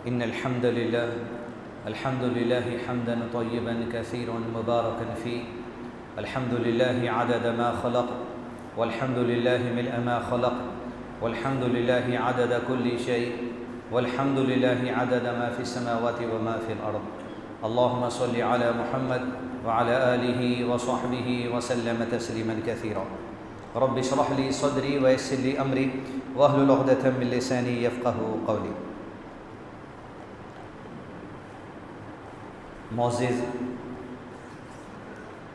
इन्नल हम्दुलिल्लाह अल्हम्दुलिल्लाहि हम्दन तय्यिबन कसीरन मुबारकन फ़ी अल्हम्दुलिल्लाहि अदद मा खलक़ वल्हम्दुलिल्लाहि मिल्अ मा खलक़ वल्हम्दुलिल्लाहि अदद कुल्ली शै वल्हम्दुलिल्लाहि अदद मा फ़िस समावाति व मा फ़िल अर्द। अल्लाहुम्मा सल्लि अला मुहम्मद व अला आलिहि व सहबिहि व सल्लम तस्लीमन कसीरा। रब्बि इश्रह ली सदरी व यस्सिर ली अमरी वहलुल उक़दतम मिन लिसानी यफ़क़हू क़ौली। मोअज़्ज़िज़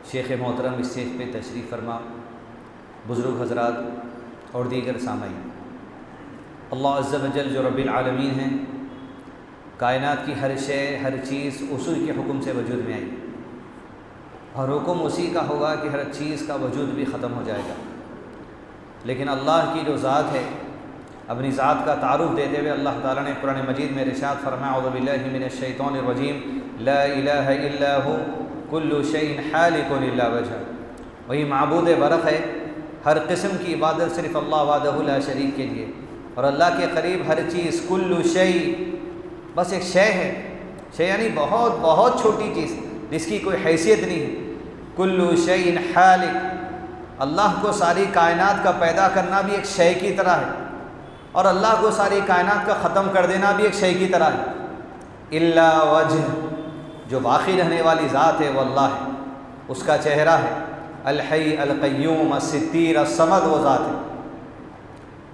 शेख़ मोहतरम स्टेज पे तशरीफ़ फरमा, बुज़ुर्ग हज़रात और दीगर सामईन, अल्लाह अज़्ज़ व जल जो रब्बिल आलमीन हैं, कायनात की हर शय हर चीज़ उसी के हुक्म से वजूद में आई और हुक्म उसी का होगा कि हर चीज़ का वजूद भी ख़त्म हो जाएगा। लेकिन अल्लाह की जो ज़ात है, अपनी ज़ात का तारुफ़ देते हुए अल्लाह ताला ने कुरान मजीद में इरशाद फरमाया, औज़ु बिल्लाहि मिनश शैतानिर रजीम, ला इलाहा इल्ला हु कुल्लु शैइन हालिकुन इल्ला वजह। वही माबूद बरक़ है, हर किस्म की इबादत सिर्फ़ अल्लाह वहदहु ला शरीक के लिए, और अल्लाह के करीब हर चीज़ कुल्लु शै, बस एक शय है। शय यानी बहुत बहुत छोटी चीज़ जिसकी कोई हैसियत नहीं है। कुल्लु शैइन हालिक, अल्लाह को सारी कायनात का पैदा करना भी एक शय की तरह है और अल्लाह को सारी कायनात का ख़त्म कर देना भी एक शय की तरह है। इल्ला वजह, जो बाकी रहने वाली ज़ात है वो अल्लाह है, उसका चेहरा है। अल हय्य अल क़य्यूम अस्सित्तीर अस्समद वो ज़ात है।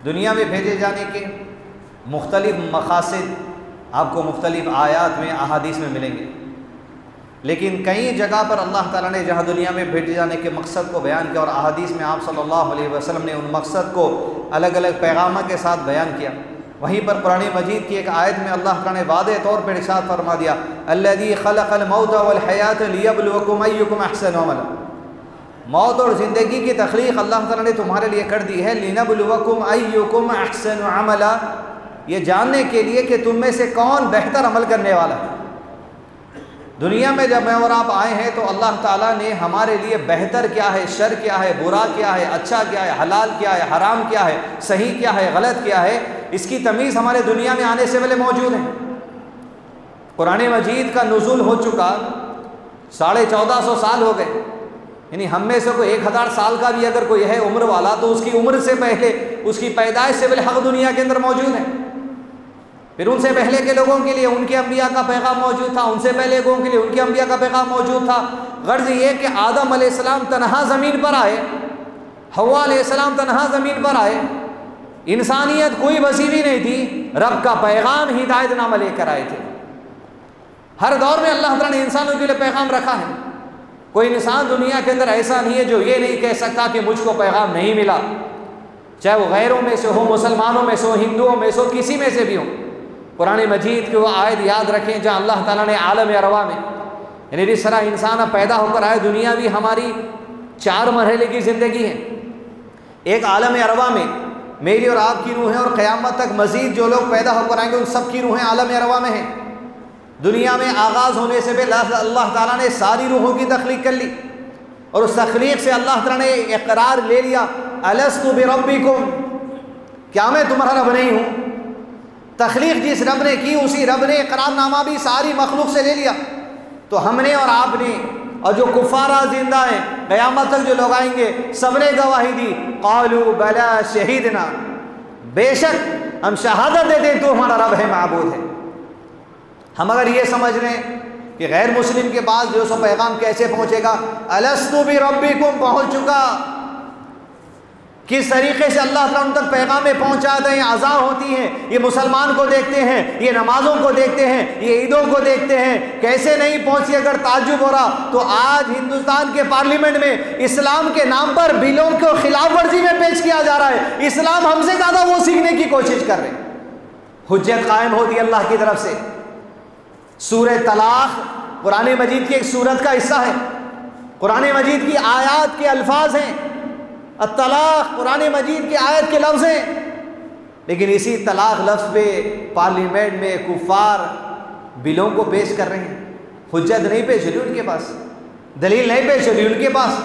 दुनिया में भेजे जाने के मुख्तलिफ़ मक़ासिद आपको मुख्तलिफ़ आयात में अहादीस में मिलेंगे, लेकिन कई जगह पर अल्लाह ताला ने जहाँ दुनिया में भेजे जाने के मकसद को बयान किया और अहादीस में आप सल्लल्लाहु अलैहि वसल्लम ने उन मकसद को अलग अलग पैगाम के साथ बयान किया। वहीं पर कुरान मजीद की एक आयत में अल्लाह ताला ने वादे तौर पर इरशाद फरमा दिया, अल्लज़ी खलक़ल मौत वल हयात लियब्लुवकुम अय्युकुम अहसनु अमला। मौत और ज़िंदगी की तख्लीक़ अल्लाह ताला ने तुम्हारे लिए कर दी है, लिनब्लुवकुम अय्युकुम अहसनु अमला, ये जानने के लिए कि तुम में से कौन बेहतर अमल करने वाला है। दुनिया में जब मैं और आप आए हैं तो अल्लाह ताला ने हमारे लिए बेहतर क्या है, शर क्या है, बुरा क्या है, अच्छा क्या है, हलाल क्या है, हराम क्या है, सही क्या है, गलत क्या है, इसकी तमीज़ हमारे दुनिया में आने से पहले मौजूद है। कुरान मजीद का नुज़ूल हो चुका 1450 साल हो गए, यानी हम में से कोई 1000 साल का भी अगर कोई है उम्र वाला तो उसकी उम्र से पहले, उसकी पैदाइश से पहले हक़ दुनिया के अंदर मौजूद है। फिर उनसे पहले के लोगों के लिए उनके अम्बिया का पैगाम मौजूद था, उनसे पहले लोगों के लिए उनके अम्बिया का पैगाम मौजूद था। गर्ज ये कि आदम अलैहिस्सलाम तन्हा ज़मीन पर आए, हव्वा अलैहिस्सलाम तन्हा ज़मीन पर आए, इंसानियत कोई बसी भी नहीं थी, रब का पैगाम हिदायतनामा लेकर आए थे। हर दौर में अल्लाह ताला ने इंसानों के लिए पैगाम रखा है। कोई इंसान दुनिया के अंदर ऐसा नहीं है जो ये नहीं कह सकता कि मुझको पैगाम नहीं मिला, चाहे वो गैरों में से हो, मुसलमानों में से हो, हिंदुओं में से हो, किसी में से भी हो। कुरान मजीद की वो आयत याद रखें जहाँ अल्लाह ताला ने आलम अरवा में, यानी जिस तरह इंसान अब पैदा होकर आए, दुनिया भी हमारी 4 मरहले की ज़िंदगी है। एक आलम अरवा में मेरी और आपकी रूह है और क़यामत तक मज़ीद जो लोग पैदा होकर आएंगे उन सब की रूहें आलम अरवा में हैं। दुनिया में आगाज़ होने से पहले अल्लाह ताला ने सारी रूहों की तख्लीक़ कर ली और उस तख्लीक़ से अल्लाह ताला ने इक़रार ले लिया, अलस्तु बिरब्बिकुम, क्या मैं तुम्हारा रब नहीं हूँ। तख्लीक़ जिस रब ने की उसी रब ने इक़रारनामा भी सारी मखलूक से ले लिया। तो हमने और आपने और जो कुफ़ारा ज़िंदा हैं, क़यामत तक जो लोग आएंगे, सबने गवाही दी, क़ालू बला शहीदना, बेशक हम शहादत देते तो हमारा रब है, माबूद है। हम अगर ये समझ लें कि गैर मुस्लिम के पास जो सो पैगाम कैसे पहुँचेगा, अलस्तु बिरब्बिकुम पहुँच चुका, किस तरीके से अल्लाह ताला उन तक पैगामें पहुँचाते हैं, अज़ा होती हैं, ये मुसलमान को देखते हैं, ये नमाज़ों को देखते हैं, ये ईदों को देखते हैं, कैसे नहीं पहुँची। अगर ताज्जुब हो रहा तो आज हिंदुस्तान के पार्लियामेंट में इस्लाम के नाम पर बिलों को खिलाफ वर्जी में पेश किया जा रहा है। इस्लाम हमसे ज़्यादा वो सीखने की कोशिश कर रहे हैं। हुज्जत कायम होती है अल्लाह की तरफ से। सूरह तलाक़ कुरान मजीद की एक सूरत का हिस्सा है, कुरान मजीद की आयात के अल्फाज हैं, तलाक़ कुरान मजीद की आयत के लफ्ज़ हैं, लेकिन इसी तलाक़ लफ्ज़ पे पार्लियामेंट में कुफ़ार बिलों को पेश कर रहे हैं। हुज्जत नहीं पेश हुई उनके पास, दलील नहीं पेश हुई उनके पास।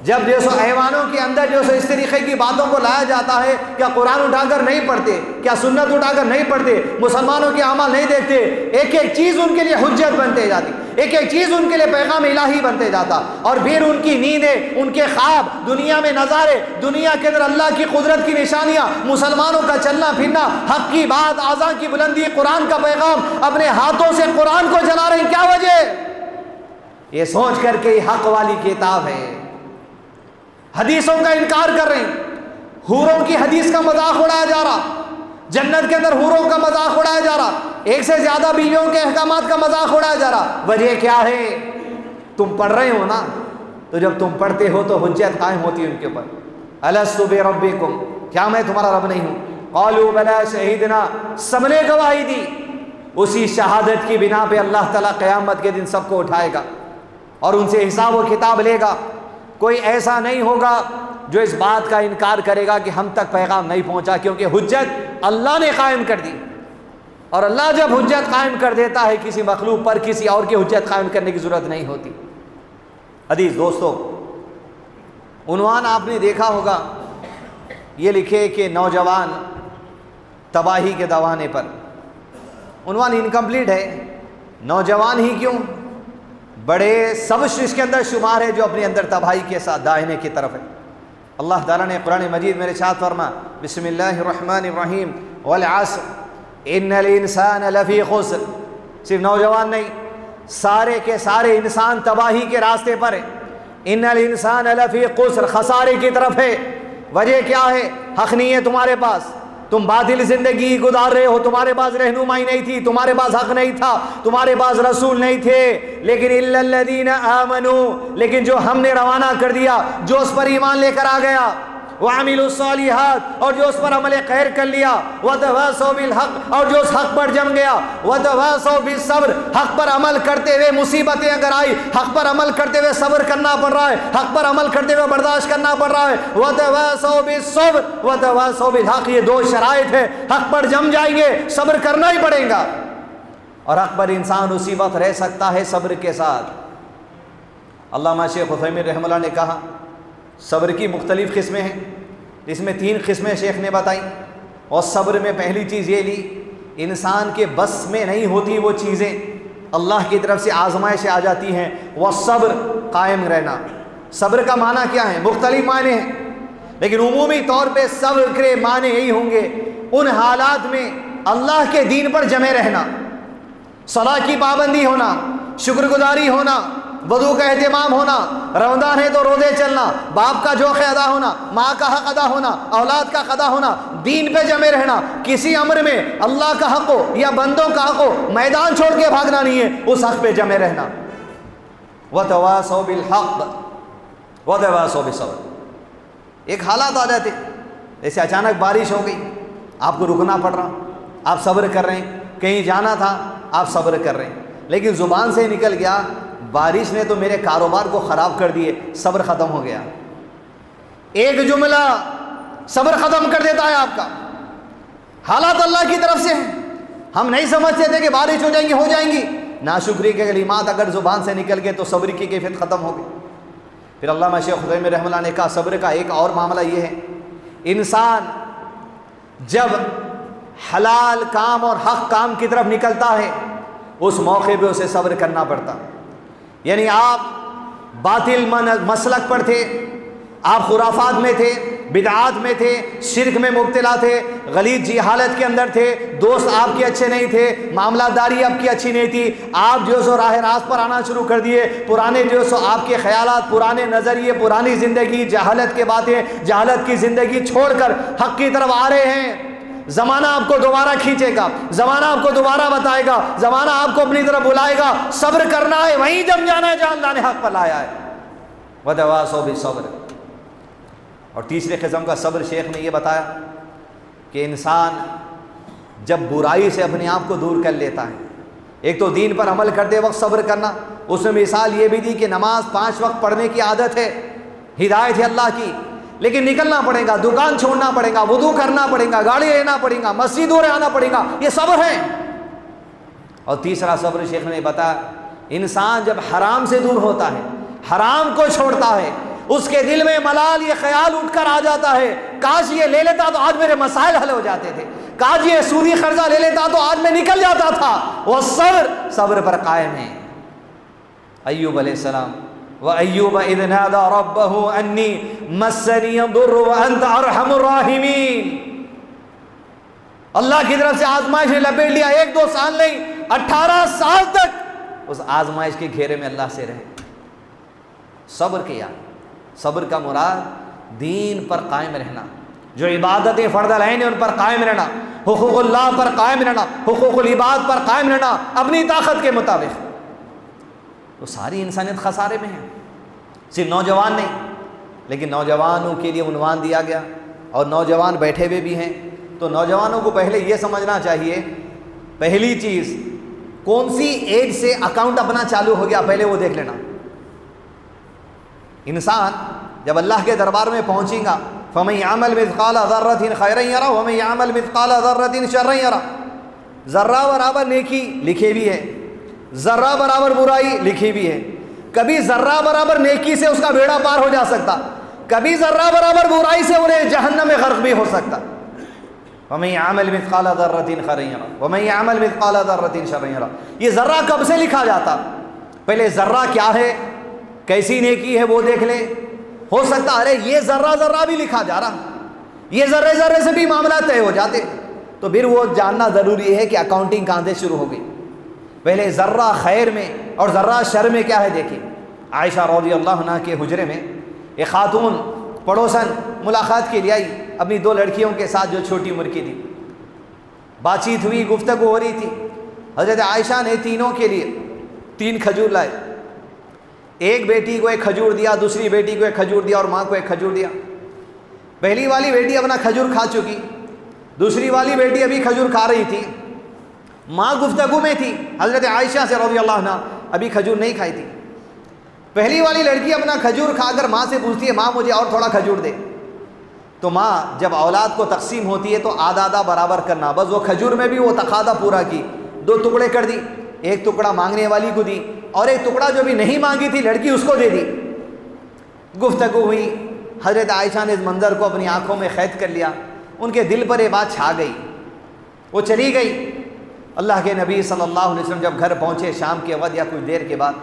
जब जो सो ऐवानों के अंदर जो सो इस तरीके की बातों को लाया जाता है, क्या कुरान उठाकर नहीं पढ़ते, क्या सुन्नत उठाकर नहीं पढ़ते, मुसलमानों के अमल नहीं देखते, एक एक चीज़ उनके लिए हुज्जत बनते जाती, एक एक चीज़ उनके लिए पैगाम इलाही बनते जाता। और फिर उनकी नींदें, उनके ख्वाब, दुनिया में नज़ारे, दुनिया के अंदर अल्लाह की कुदरत की निशानियाँ, मुसलमानों का चलना फिरना, हक की बात, आज़ान की बुलंदी, कुरान का पैगाम, अपने हाथों से कुरान को जला रहे हैं। क्या वजह? ये सोच करके हक वाली किताब है, हदीसों का इनकार कर रहे हैं, हूरों की हदीस का मजाक उड़ाया जा रहा, जन्नत के अंदर हूरों का मजाक उड़ाया जा रहा, एक से ज्यादा बीवियों के अहकामात का मजाक उड़ाया जा रहा। वजह क्या है? तुम पढ़ रहे हो ना, तो जब तुम पढ़ते हो तो हुज्जत कायम होती है उनके ऊपर। अलस्तु बिरब्बिकुम, क्या मैं तुम्हारा रब नहीं हूँ? क़ालू बला शहीदना, सबने गवाही दी। उसी शहादत की बिना पे अल्लाह ताला क़यामत के दिन सबको उठाएगा और उनसे हिसाब व किताब लेगा। कोई ऐसा नहीं होगा जो इस बात का इनकार करेगा कि हम तक पैगाम नहीं पहुंचा, क्योंकि हुज्जत अल्लाह ने कायम कर दी। और अल्लाह जब हुज्जत कायम कर देता है किसी मखलूक पर, किसी और की हुज्जत कायम करने की ज़रूरत नहीं होती। अजीज़ दोस्तों, उन्वान आपने देखा होगा, ये लिखे कि नौजवान तबाही के दवाने पर। उन्वान इनकम्प्लीट है, नौजवान ही क्यों, बड़े सब इसके अंदर शुमार है जो अपने अंदर तबाही के साथ दाहिने की तरफ है। अल्लाह ताला ने कुरान मजीद मेरे साथ फरमा, बिस्मिल्लाहिर्रहमानिर्रहीम, वल अस्र इन्नल इंसान लफ़ी खुस्र। सिर्फ नौजवान नहीं, सारे के सारे इंसान तबाही के रास्ते पर है। इन्नल इंसान लफ़ी खुस्र, खसारे की तरफ है। वजह क्या है? हक़ नहीं है तुम्हारे पास, तुम बातिल ज़िंदगी गुजार रहे हो, तुम्हारे पास रहनुमाई नहीं थी, तुम्हारे पास हक़ नहीं था, तुम्हारे पास रसूल नहीं थे। लेकिन इल्लल्लज़ीना आमनू, लेकिन जो हमने रवाना कर दिया, जो उस पर ईमान लेकर आ गया, वअमिलुस्सालिहात, और जो उस पर अमल खैर कर लिया, वतवासौ बिल हक़, और जो उस हक़ पर जम गया, वतवासौ बिस्सब्र, हक़ पर अमल करते हुए मुसीबतें अगर आई, हक़ पर अमल करते हुए सब्र करना पड़ रहा है, हक़ पर अमल करते हुए बर्दाश्त करना पड़ रहा है, वतवासौ बिस्सब्र वतवासौ बिल हक़, ये दो शराइत है। हक़ पर जम जाएंगे, सब्र करना ही पड़ेगा, और हक़ पर इंसान उसी वक्त रह सकता है सब्र के साथ। अल्लामा शेख उथैमीन रहमतुल्लाह ने कहा, सब्र की मुख्तलिफ़ किस्में हैं, इसमें 3 किस्में शेख ने बताई। और सब्र में पहली चीज़ ये ली, इंसान के बस में नहीं होती वो चीज़ें, अल्लाह की तरफ से आजमाइशें आ जाती हैं, वह सब्र कायम रहना। सब्र का माना क्या है? मुख्तलिफ माने हैं, लेकिन उमूमी तौर पे सब्र के माने यही होंगे, उन हालात में अल्लाह के दीन पर जमे रहना, सलाह की पाबंदी होना, शुक्रगुजारी होना, वज़ू का एहतमाम होना, रमज़ान है तो रोज़े चलना, बाप का जोख़ अदा होना, माँ का हक़ अदा होना, औलाद का अदा होना, दीन पे जमे रहना। किसी अमर में अल्लाह का हक़ हो या बंदों का हक़ हो, मैदान छोड़ के भागना नहीं है, उस हक़ पे जमे रहना। वतवासौ बिल हक़ वतवासौ बिस्सब्र। एक हालात आ जाते, जैसे अचानक बारिश हो गई, आपको रुकना पड़ रहा, आप सब्र कर रहे हैं, कहीं जाना था आप सब्र कर रहे हैं, लेकिन ज़ुबान से निकल गया, बारिश ने तो मेरे कारोबार को ख़राब कर दिए, सब्र ख़त्म हो गया। एक जुमला सब्र ख़त्म कर देता है आपका। हालात अल्लाह की तरफ से हैं, हम नहीं समझते थे कि बारिश हो जाएंगी, हो जाएंगी। नाशुक्री के कलिमात अगर ज़ुबान से निकल गए तो सब्र की कैफियत ख़त्म हो गई। फिर अल्लामा शेख उथैमीन रहमतुल्लाह ने कहा, सब्र का एक और मामला ये है, इंसान जब हलाल काम और हक़ काम की तरफ निकलता है, उस मौके पे उसे सब्र करना पड़ता। यानी आप बातिल मसलक पर थे, आप खुराफात में थे, बिदआत में थे, शिरक में मुब्तला थे, गलीज़ जी हालत के अंदर थे, दोस्त आपके अच्छे नहीं थे, मामलादारी आपकी अच्छी नहीं थी, आप जो सो राह रास्त पर आना शुरू कर दिए, पुराने जो सो आपके ख्यालात, पुराने नज़रिए, पुरानी ज़िंदगी, जहालत के बातें, जहालत की ज़िंदगी छोड़कर हक़ की तरफ आ रहे हैं। ज़माना आपको दोबारा खींचेगा, ज़माना आपको दोबारा बताएगा, ज़माना आपको अपनी तरफ बुलाएगा। सब्र करना है, वहीं जम जाना है जहाँ अल्लाह ने हक़ पर लाया है। वतवासौ बिस्सब्र। और तीसरे किस्म का सब्र शेख ने यह बताया कि इंसान जब बुराई से अपने आप को दूर कर लेता है, एक तो दीन पर अमल करते वक्त सब्र करना, उसमें मिसाल ये भी दी कि नमाज 5 वक्त पढ़ने की आदत है, हिदायत है अल्लाह की, लेकिन निकलना पड़ेगा, दुकान छोड़ना पड़ेगा, वुदू करना पड़ेगा, गाड़ी लेना पड़ेगा, मस्जिदों में आना पड़ेगा, ये सब्र है। और तीसरा सब्र शेख ने बताया, इंसान जब हराम से दूर होता है, हराम को छोड़ता है, उसके दिल में मलाल ये ख्याल उठकर आ जाता है, काश ये ले लेता तो आज मेरे मसाइल हल हो जाते थे, काश ये सूदी कर्जा ले लेता तो आज मैं निकल जाता था। वो सब्र पर कायम है। अय्यूब अलैहिस्सलाम, व अय्यूब इज़ नादा रब्बहु अन्नी मस्सनी दुर्र व अंत अरहमुर राहिमीन। अल्लाह की तरफ से आजमाइश ने लपेट लिया, 1-2 साल नहीं 18 साल तक उस आजमाइश के घेरे में अल्लाह से रहे, सब्र किया। सब्र का मुराद दीन पर कायम रहना, जो इबादतें फ़र्ज़ ऐन है उन पर कायम रहना, हुकूकुल्लाह पर कायम रहना, हुकूकुल इबाद पर कायम रहना अपनी ताकत के मुताबिक। तो सारी इंसानियत खसारे में है, सिर्फ नौजवान नहीं, लेकिन नौजवानों के लिए उन्वान दिया गया और नौजवान बैठे हुए भी हैं। तो नौजवानों को पहले ये समझना चाहिए, पहली चीज़ कौन सी एज से अकाउंट अपना चालू हो गया पहले वो देख लेना। इंसान जब अल्लाह के दरबार में पहुँचेगा, फमन यअमल मिस्क़ाला ज़र्रतिन खैरन यरा व मन यअमल मिस्क़ाला ज़र्रतिन शर्रन यरा। ज़र्रा बराबर नेकी लिखे भी है, ज़र्रा बराबर बुराई लिखी भी है। कभी ज़र्रा बराबर नेकी से उसका बेड़ा पार हो जा सकता, कभी ज़र्रा बराबर बुराई से उन्हें जहन्नम में गर्क भी हो सकता। वमन यअमल मिस्क़ाला ज़र्रतिन खैरन यरा वमन यअमल मिस्क़ाला ज़र्रतिन शर्रन यरा। ये ज़र्रा कब से लिखा जाता? पहले ज़र्रा क्या है, कैसी नेकी है वो देख ले। हो सकता अरे ये ज़र्रा भी लिखा जा रहा, ये ज़र्रे ज़र्रे से भी मामला तय हो जाते। तो फिर वो जानना ज़रूरी है कि अकाउंटिंग कहाँ से शुरू हो गई। पहले ज़र्रा खैर में और ज़र्रा शर में क्या है देखिए। आयशा रज़ियल्लाहु अन्हा के हुजरे में एक खातून पड़ोसन मुलाकात के लिए आई अपनी 2 लड़कियों के साथ जो छोटी उम्र की थी। बातचीत हुई, गुफ्तगू हो रही थी। हज़रत आयशा ने तीनों के लिए 3 खजूर लाए, एक बेटी को 1 खजूर दिया, दूसरी बेटी को 1 खजूर दिया और माँ को 1 खजूर दिया। पहली वाली बेटी अपना खजूर खा चुकी, दूसरी वाली बेटी अभी खजूर खा रही थी। माँ गुफ्तगू में थी, हज़रत आयशा से रज़ियल्लाहु अन्हा अभी खजूर नहीं खाई थी। पहली वाली लड़की अपना खजूर खाकर माँ से पूछती है, माँ मुझे और थोड़ा खजूर दे। तो माँ जब औलाद को तकसीम होती है तो आधा बराबर करना, बस वो खजूर में भी वो तकादा पूरा की, 2 टुकड़े कर दी। 1 टुकड़ा मांगने वाली को दी और 1 टुकड़ा जो भी नहीं मांगी थी लड़की उसको दे दी। गुफ्तगू हुई, हज़रत आयशा ने इस मंज़र को अपनी आँखों में क़ैद कर लिया। उनके दिल पर ये बात छा गई, वो चली गई। अल्लाह के नबी सल्लल्लाहु अलैहि वसल्लम जब घर पहुँचे शाम के वक्त या कुछ देर के बाद,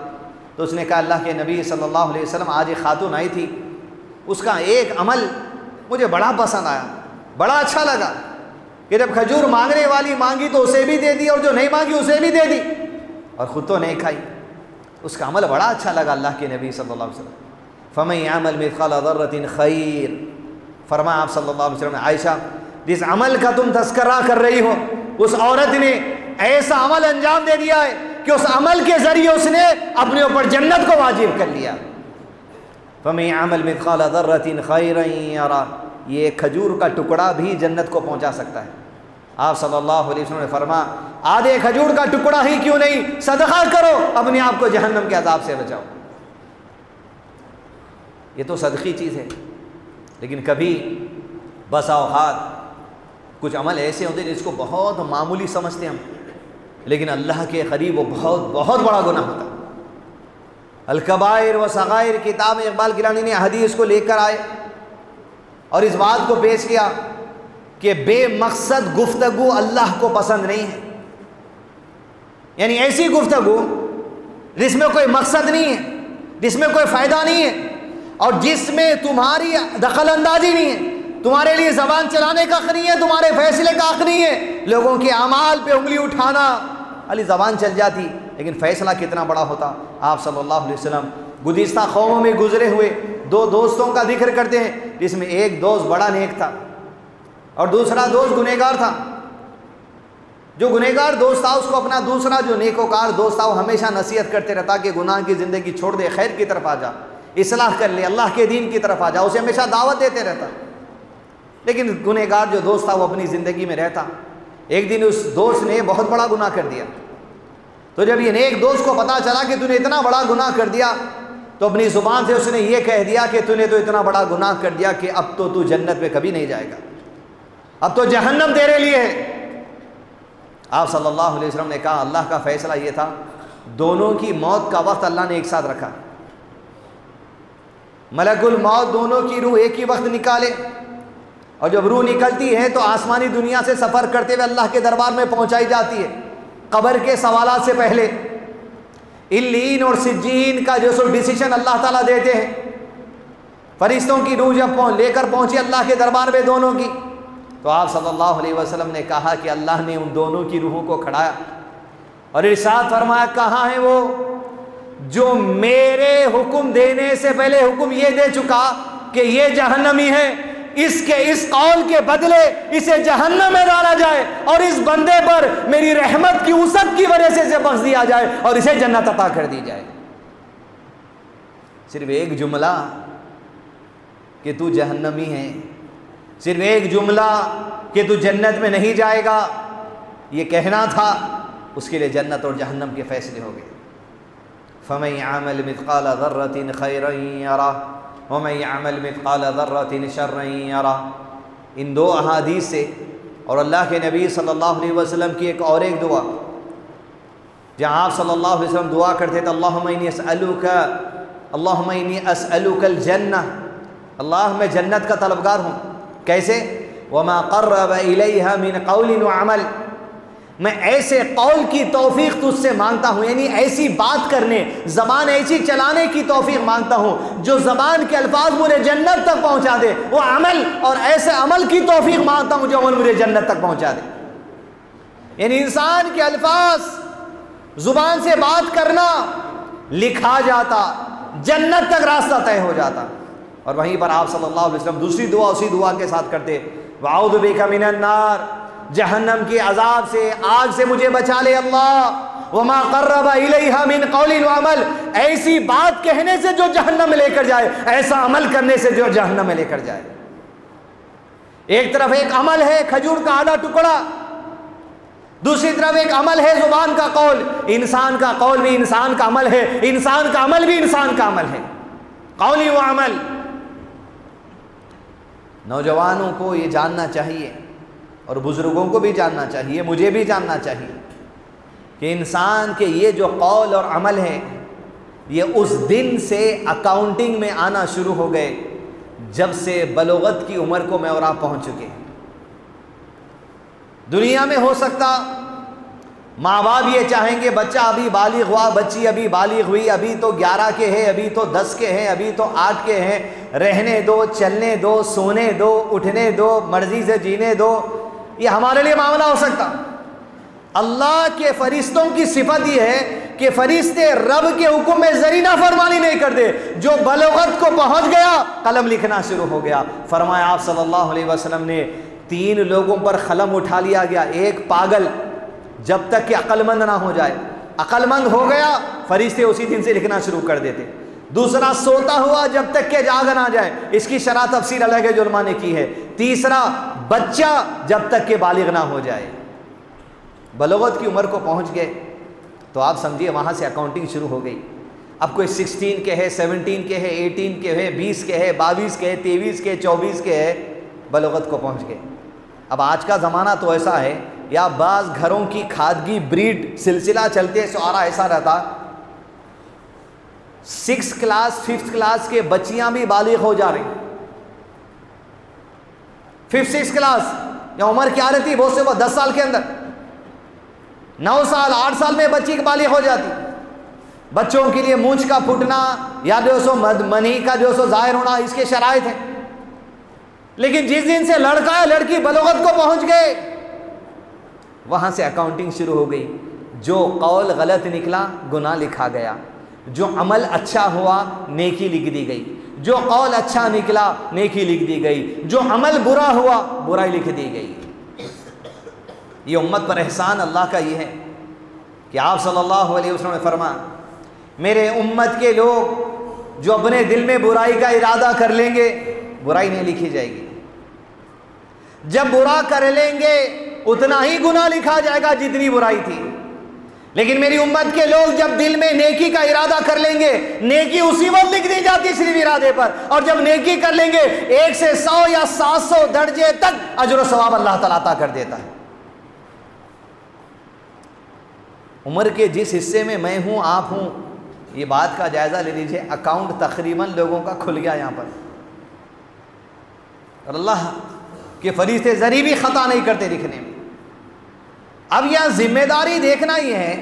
तो उसने कहा अल्लाह के नबी सल्लल्लाहु अलैहि वसल्लम आज एक खातून आई थी, उसका एक अमल मुझे बड़ा पसंद आया, बड़ा अच्छा लगा कि जब खजूर मांगने वाली मांगी तो उसे भी दे दी और जो नहीं मांगी उसे भी दे दी और ख़ुद तो नहीं खाई। उसका अमल बड़ा अच्छा लगा अल्लाह के नबी सल्लल्लाहु अलैहि वसल्लम। फमन यअमल मिस्क़ाला ज़र्रतिन खैर, फरमाया आप सल्लल्लाहु अलैहि वसल्लम, आयशा जिस अमल का तुम तज़किरा कर रही हो उस औरत ने ऐसा अमल अंजाम दे दिया है कि उस अमल के ज़रिए उसने अपने ऊपर जन्नत को वाजिब कर लिया। फमन यअमल मिस्क़ाला ज़र्रतिन खैरन यरा, ये खजूर का टुकड़ा भी जन्नत को पहुंचा सकता है। आप सल्लल्लाहु अलैहि वसल्लम ने फरमाया आधे खजूर का टुकड़ा ही क्यों नहीं, सदका करो, अपने आप को जहन्नम के अज़ाब से बचाओ। ये तो सदकी चीज़ है, लेकिन कभी बसा औक़ात कुछ अमल ऐसे होते हैं जिसको बहुत मामूली समझते हम, लेकिन अल्लाह के करीब वो बहुत बड़ा गुनाह होता है। अल-कबाइर व सगाइर किताब में इक़बाल गिलानी ने हदीस को लेकर आए और इस बात को पेश किया कि बेमकसद गुफ्तगू अल्लाह को पसंद नहीं है। यानी ऐसी गुफ्तगू जिसमें कोई मकसद नहीं है, जिसमें कोई फ़ायदा नहीं है और जिसमें तुम्हारी दखल अंदाजी नहीं है, तुम्हारे लिए ज़बान चलाने का हक़ नहीं है, तुम्हारे फैसले का हक़ नहीं है। लोगों के अमाल पे उंगली उठाना, अली ज़बान चल जाती लेकिन फ़ैसला कितना बड़ा होता। आप सल्लल्लाहु अलैहि वसल्लम गुज़िश्ता कौमों में गुज़रे हुए 2 दोस्तों का जिक्र करते हैं, जिसमें एक दोस्त बड़ा नेक था और दूसरा दोस्त गुनहगार था। जो गुनहगार दोस्त था उसको अपना दूसरा जो नेकोकार दोस्त था वो हमेशा नसीहत करते रहता कि गुनाह की ज़िंदगी छोड़ दे, खैर की तरफ आ जा, इस्लाह कर ले, अल्लाह के दीन की तरफ आ जा, उसे हमेशा दावत देते रहता। लेकिन गुनहगार जो दोस्त था वो अपनी ज़िंदगी में रहता। एक दिन उस दोस्त ने बहुत बड़ा गुनाह कर दिया, तो जब ये नेक दोस्त को पता चला कि तूने इतना बड़ा गुनाह कर दिया, तो अपनी ज़ुबान से उसने ये कह दिया कि तूने तो इतना बड़ा गुनाह कर दिया कि अब तो तू जन्नत में कभी नहीं जाएगा, अब तो जहन्नम तेरे लिए है। आप सल्लल्लाहु अलैहि वसल्लम ने कहा अल्लाह का फ़ैसला ये था, दोनों की मौत का वक्त अल्लाह ने एक साथ रखा। मलकुल मौत दोनों की रूह एक ही वक्त निकाले, और जब रूह निकलती है तो आसमानी दुनिया से सफ़र करते हुए अल्लाह के दरबार में पहुंचाई जाती है। कब्र के सवालात से पहले इल्लीन और सिज्जीन का जो सो डिसीजन अल्लाह ताला देते हैं। फरिश्तों की रूह जब लेकर पहुंची अल्लाह के दरबार में दोनों की, तो आप सल्लल्लाहु अलैहि वसल्लम ने कहा कि अल्लाह ने उन दोनों की रूहों को खड़ाया और इरशाद फरमाया, कहाँ है वो जो मेरे हुक्म देने से पहले हुक्म ये दे चुका कि ये जहन्नमी है, इसके इस कौल के बदले इसे जहन्नम में डाला जाए और इस बंदे पर मेरी रहमत की उसत की वजह से इसे बख्श दिया जाए और इसे जन्नत अता कर दी जाए। सिर्फ एक जुमला कि तू जहन्नमी है, सिर्फ एक जुमला कि तू जन्नत में नहीं जाएगा, ये कहना था, उसके लिए जन्नत और जहन्नम के फैसले हो गए। फमन यअमल मिथक़ाल ज़र्रतिन खैरन यरा वमन यअमल मिथक़ाल ज़र्रतिन शर्रन यरा। इन दो अहादीस से और अल्लाह के नबी सल्लल्लाहु अलैहि वसल्लम की एक और एक दुआ, जहाँ आप सल्लल्लाहु अलैहि वसल्लम दुआ करते थे, अल्लाहुम्मा इन्नी अस्अलुकल जन्नह, अल्लाह मैं जन्नत का तलबगार हूँ। कैसे? वमा क़र्रब इलैहा मिन क़ौलिन व अमल, मैं ऐसे कौल की तौफीक तुझसे मांगता हूँ, यानी ऐसी बात करने, ज़बान ऐसी चलाने की तौफीक मांगता हूँ जो ज़बान के अल्फाज मुझे जन्नत तक पहुँचा दे। वो अमल, और ऐसे अमल की तौफीक मांगता हूँ जो अमल मुझे जन्नत तक पहुँचा दे। यानी इंसान के अल्फाज, ज़ुबान से बात करना लिखा जाता, जन्नत तक रास्ता तय हो जाता। और वहीं पर आप सल्लल्लाहु अलैहि वसल्लम दूसरी दुआ उसी दुआ के साथ करते, वअऊज़ु बिका मिनन नार, जहन्नम के अजाब से, आग से मुझे बचा ले अल्लाह। वमा क़र्रब इलैहा मिन क़ौलिन व अमल, ऐसी बात कहने से जो जहन्नम में लेकर जाए, ऐसा अमल करने से जो जहन्नम में लेकर जाए। एक तरफ एक अमल है खजूर का आधा टुकड़ा, दूसरी तरफ एक अमल है जुबान का कौल। इंसान का कौल भी इंसान का अमल है, इंसान का अमल भी इंसान का अमल है, कौली व अमल। नौजवानों को ये जानना चाहिए और बुज़ुर्गों को भी जानना चाहिए, मुझे भी जानना चाहिए कि इंसान के ये जो कौल और अमल है, ये उस दिन से अकाउंटिंग में आना शुरू हो गए जब से बलोगत की उम्र को मैं और आप पहुँच चुके। दुनिया में हो सकता माँ बाप ये चाहेंगे बच्चा अभी बालिग हुआ, बच्ची अभी बालिग हुई, अभी तो 11 के हैं, अभी तो 10 के हैं, अभी तो 8 के हैं, रहने दो, चलने दो, सोने दो, उठने दो, मर्जी से जीने दो। ये हमारे लिए मामला हो सकता। अल्लाह के फरिश्तों की सिफत ये है कि फरिश्ते रब के हुक्म में जरी नाफरमानी नहीं करते। जो बलोगत को पहुंच गया, कलम लिखना शुरू हो गया। फरमाया आप सल्लल्लाहु अलैहि वसल्लम ने, 3 लोगों पर कलम उठा लिया गया। एक पागल, जब तक कि अक्लमंद ना हो जाए, अक्लमंद हो गया फरिश्ते उसी दिन से लिखना शुरू कर देते। दूसरा सोता हुआ जब तक के जाग ना जाए, इसकी शरह तफसीर अलग है जो उलमा ने की है। तीसरा बच्चा जब तक के बालिग ना हो जाए। बलोगत की उम्र को पहुंच गए तो आप समझिए वहाँ से अकाउंटिंग शुरू हो गई। अब कोई 16 के है, 17 के है, 18 के है, 20 के है, 22 के है, 23 के, 24 के है, बलोगत को पहुँच गए। अब आज का ज़माना तो ऐसा है, या बाज़ घरों की खादगी ब्रीड सिलसिला चलते सारा ऐसा रहता, 6th क्लास 5th क्लास के बच्चियां भी बालिग हो जा रही। 5th 6th क्लास या उम्र क्या रहती है बहुत से, वो 10 साल के अंदर, 9 साल 8 साल में बच्ची की बालिग हो जाती। बच्चों के लिए मूंछ का फूटना या जो सो मनी का जो सो जाहिर होना, इसके शराइत हैं। लेकिन जिस दिन से लड़का या लड़की बलोगत को पहुंच गए, वहां से अकाउंटिंग शुरू हो गई। जो कौल गलत निकला गुनाह लिखा गया, जो अमल अच्छा हुआ नेकी लिख दी गई, जो कौल अच्छा निकला नेकी लिख दी गई, जो अमल बुरा हुआ बुराई लिख दी गई। ये उम्मत पर एहसान अल्लाह का ये है कि आप सल्लल्लाहु अलैहि वसल्लम ने फरमाया, मेरे उम्मत के लोग जो अपने दिल में बुराई का इरादा कर लेंगे, बुराई नहीं लिखी जाएगी। जब बुरा कर लेंगे उतना ही गुनाह लिखा जाएगा जितनी बुराई थी। लेकिन मेरी उम्मत के लोग जब दिल में नेकी का इरादा कर लेंगे, नेकी उसी वक्त लिख दी जाती सिर्फ इरादे पर। और जब नेकी कर लेंगे 1 से 100 या 700 दर्जे तक अजर सवाब अल्लाह ताला अता कर देता है। उम्र के जिस हिस्से में मैं हूं, आप हूं, ये बात का जायज़ा ले लीजिए, अकाउंट तकरीबन लोगों का खुल गया यहाँ पर, और अल्लाह के फरिश्ते ज़री भी ख़ता नहीं करते लिखने में। अब यह जिम्मेदारी देखना ही है,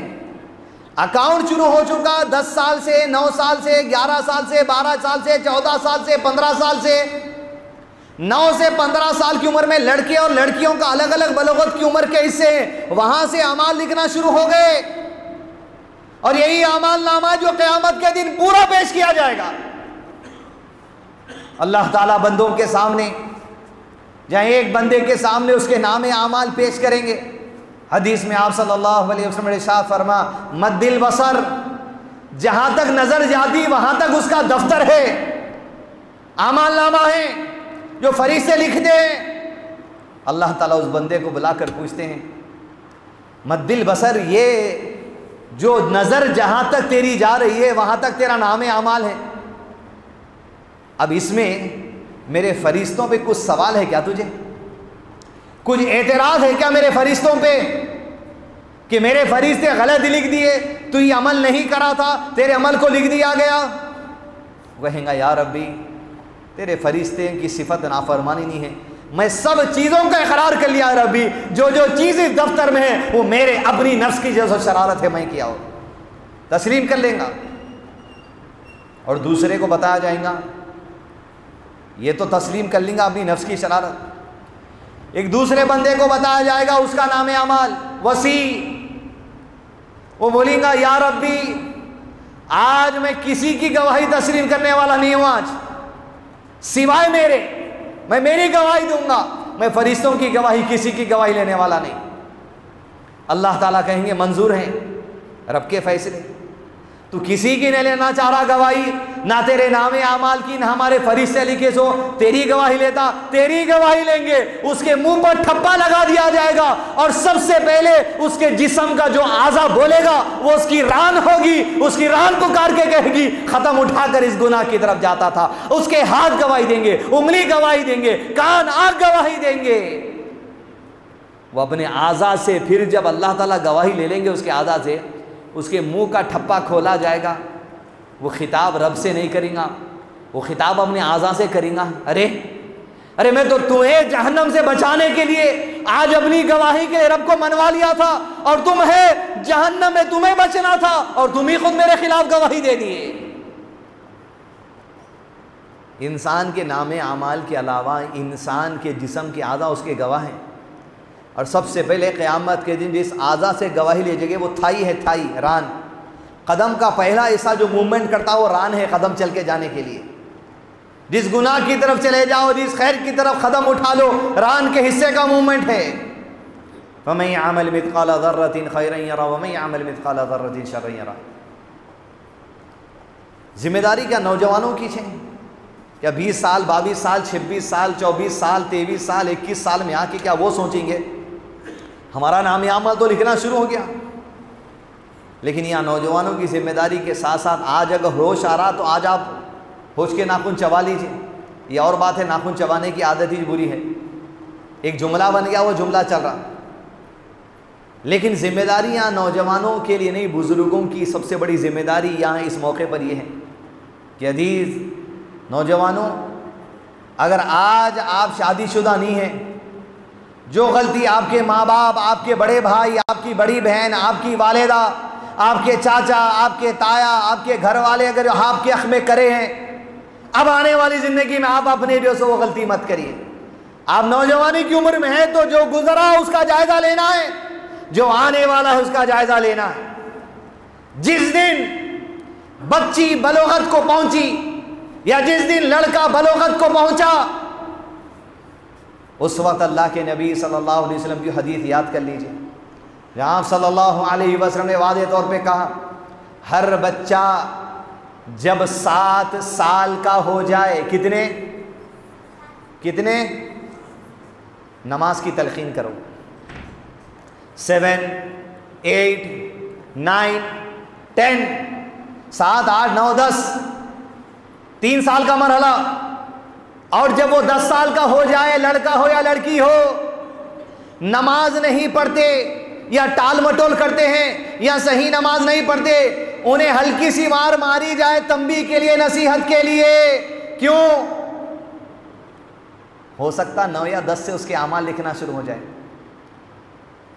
अकाउंट शुरू हो चुका 10 साल से, 9 साल से, 11 साल से, 12 साल से, 14 साल से, 15 साल से। 9 से 15 साल की उम्र में लड़के और लड़कियों का अलग अलग बलोगत की उम्र के हिस्से, वहां से अमाल लिखना शुरू हो गए, और यही अमाल नामा जो क़यामत के दिन पूरा पेश किया जाएगा अल्लाह ताला बंदों के सामने। जहाँ एक बंदे के सामने उसके नामे अमाल पेश करेंगे, हदीस में आप सल्लल्लाहु अलैहि वसल्लम ने इरशाद फरमा, मद्दिल बसर, जहां तक नजर जाती वहां तक उसका दफ्तर है, अमाल नामा है जो फरिश्ते लिखते हैं। अल्लाह ताला उस बंदे को बुलाकर पूछते हैं, मद्दिल बसर, ये जो नजर जहां तक तेरी जा रही है वहां तक तेरा नामे अमाल है। अब इसमें मेरे फरिश्तों पे कुछ सवाल है क्या तुझे? कुछ एतराज़ है क्या मेरे फरिश्तों पे कि मेरे फरिश्ते गलत लिख दिए, तू ये अमल नहीं करा था, तेरे अमल को लिख दिया गया? कहेंगे या रब्बी, तेरे फरिश्ते की सिफत नाफरमानी नहीं है, मैं सब चीज़ों का इकरार कर लिया रब्बी, जो जो चीज़ इस दफ्तर में है वो मेरे अपनी नफ्स की जो शरारत है मैं किया हो, तस्लीम कर लेंगे। और दूसरे को बताया जाएगा, ये तो तस्लीम कर लेंगे अपनी नफ्स की शरारत। एक दूसरे बंदे को बताया जाएगा, उसका नाम है अमाल वसी, वो बोलेगा या रब्बी, आज मैं किसी की गवाही तस्लीम करने वाला नहीं हूं, आज सिवाय मेरे, मैं मेरी गवाही दूंगा, मैं फरिश्तों की गवाही, किसी की गवाही लेने वाला नहीं। अल्लाह ताला कहेंगे मंजूर है रब के फैसले, तू किसी की नहीं लेना चाह रहा गवाही, ना तेरे नामे आमाल की, ना हमारे फरिश्ते लिखे सो तेरी गवाही लेता, तेरी गवाही लेंगे। उसके मुंह पर ठप्पा लगा दिया जाएगा, और सबसे पहले उसके जिस्म का जो आज़ा बोलेगा वो उसकी रान होगी, उसकी रान पुकार के कहेगी खत्म, उठाकर इस गुनाह की तरफ जाता था। उसके हाथ गवाही देंगे, उंगली गवाही देंगे, कान आंख गवाही देंगे। वो अपने आज़ा से, फिर जब अल्लाह ताला गवाही ले लेंगे उसके आज़ा से, उसके मुंह का ठप्पा खोला जाएगा, वो खिताब रब से नहीं करेगा, वो खिताब अपने आज़ा से करेगा। अरे अरे मैं तो तुम्हें जहन्नम से बचाने के लिए आज अपनी गवाही के रब को मनवा लिया था, और तुम है जहन्नम में, तुम्हें बचना था और तुम ही खुद मेरे खिलाफ गवाही दे दिए। इंसान के नामे आमाल के अलावा इंसान के जिस्म के आज़ा उसके गवाह हैं, और सबसे पहले क़यामत के दिन जिस आज़ा से गवाही ले जाएगी वो थाई है, थाई, रान। कदम का पहला ऐसा जो मूवमेंट करता है वो रान है, कदम चल के जाने के लिए। जिस गुनाह की तरफ चले जाओ, जिस खैर की तरफ कदम उठा लो, रान के हिस्से का मूवमेंट है। वमन यअमल मिथक़ाल ज़र्रतिन खैरन यरा वमन यअमल मिथक़ाल ज़र्रतिन शर्रन यरा। जिम्मेदारी क्या नौजवानों की है क्या? 20 साल, 22 साल, 26 साल, 24 साल, 23 साल, 21 साल में आके क्या वो सोचेंगे हमारा नाम अमल तो लिखना शुरू हो गया? लेकिन यहाँ नौजवानों की जिम्मेदारी के साथ साथ आज अगर होश आ रहा तो आज आप होश के नाखून चबा लीजिए। ये और बात है, नाखून चबाने की आदत ही बुरी है। एक जुमला बन गया, वो जुमला चल रहा, लेकिन जिम्मेदारी यहाँ नौजवानों के लिए नहीं, बुज़ुर्गों की सबसे बड़ी जिम्मेदारी यहाँ इस मौके पर यह है कि अजीज़ नौजवानों, अगर आज आप शादीशुदा नहीं हैं, जो गलती आपके माँ बाप, आपके बड़े भाई, आपकी बड़ी बहन, आपकी वालिदा, आपके चाचा, आपके ताया, आपके घर वाले अगर आपके हक़ में करे हैं, अब आने वाली ज़िंदगी में आप अपने जो सो वो गलती मत करिए। आप नौजवानी की उम्र में हैं तो जो गुजरा उसका जायज़ा लेना है, जो आने वाला है उसका जायज़ा लेना है। जिस दिन बच्ची बलोगत को पहुंची या जिस दिन लड़का बलोगत को पहुंचा, उस वक्त अल्लाह के नबी सल्लल्लाहु अलैहि वसल्लम की हदीस याद कर लीजिए, जहाँ सल्लल्लाहु अलैहि वसल्लम ने वाज़े तौर पे कहा, हर बच्चा जब 7 साल का हो जाए, कितने कितने नमाज की तलकीन करो, 7, 8, 9, 10, 7, 8, 9, 10, 3 साल का मरहला। और जब वो 10 साल का हो जाए, लड़का हो या लड़की हो, नमाज नहीं पढ़ते या टाल मटोल करते हैं या सही नमाज नहीं पढ़ते, उन्हें हल्की सी मार मारी जाए तंबी के लिए, नसीहत के लिए। क्यों? हो सकता 9 या 10 से उसके अमाल लिखना शुरू हो जाए।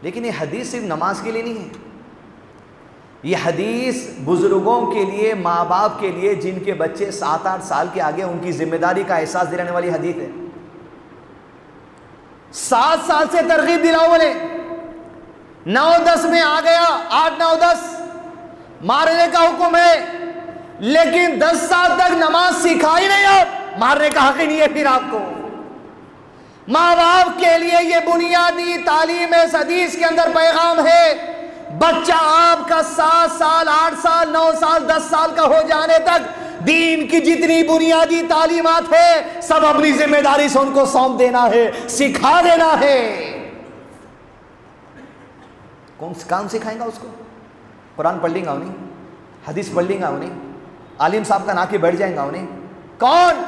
लेकिन ये हदीस सिर्फ नमाज के लिए नहीं है, ये हदीस बुजुर्गों के लिए, माँ बाप के लिए जिनके बच्चे 7-8 साल के आगे, उनकी जिम्मेदारी का एहसास दिलाने वाली हदीस है। 7 साल से तरगीब दिलाओ, बोले 9-10 में आ गया, 8-9-10 मारने का हुक्म है, लेकिन 10 साल तक नमाज सिखाई नहीं, आप मारने का हक ही नहीं है फिर आपको। माँ बाप के लिए ये बुनियादी तालीम है, हदीस के अंदर पैगाम है। बच्चा आपका 7 साल, 8 साल, 9 साल, 10 साल का हो जाने तक दीन की जितनी बुनियादी तालीमात है सब अपनी जिम्मेदारी से उनको सौंप देना है, सिखा देना है। कौन काम सिखाएगा उसको? कुरान पढ़ लेंगा उन्हें, हदीस पढ़ लेंगा उन्हें, आलिम साहब का नाके बैठ जाएगा उन्हें? कौन?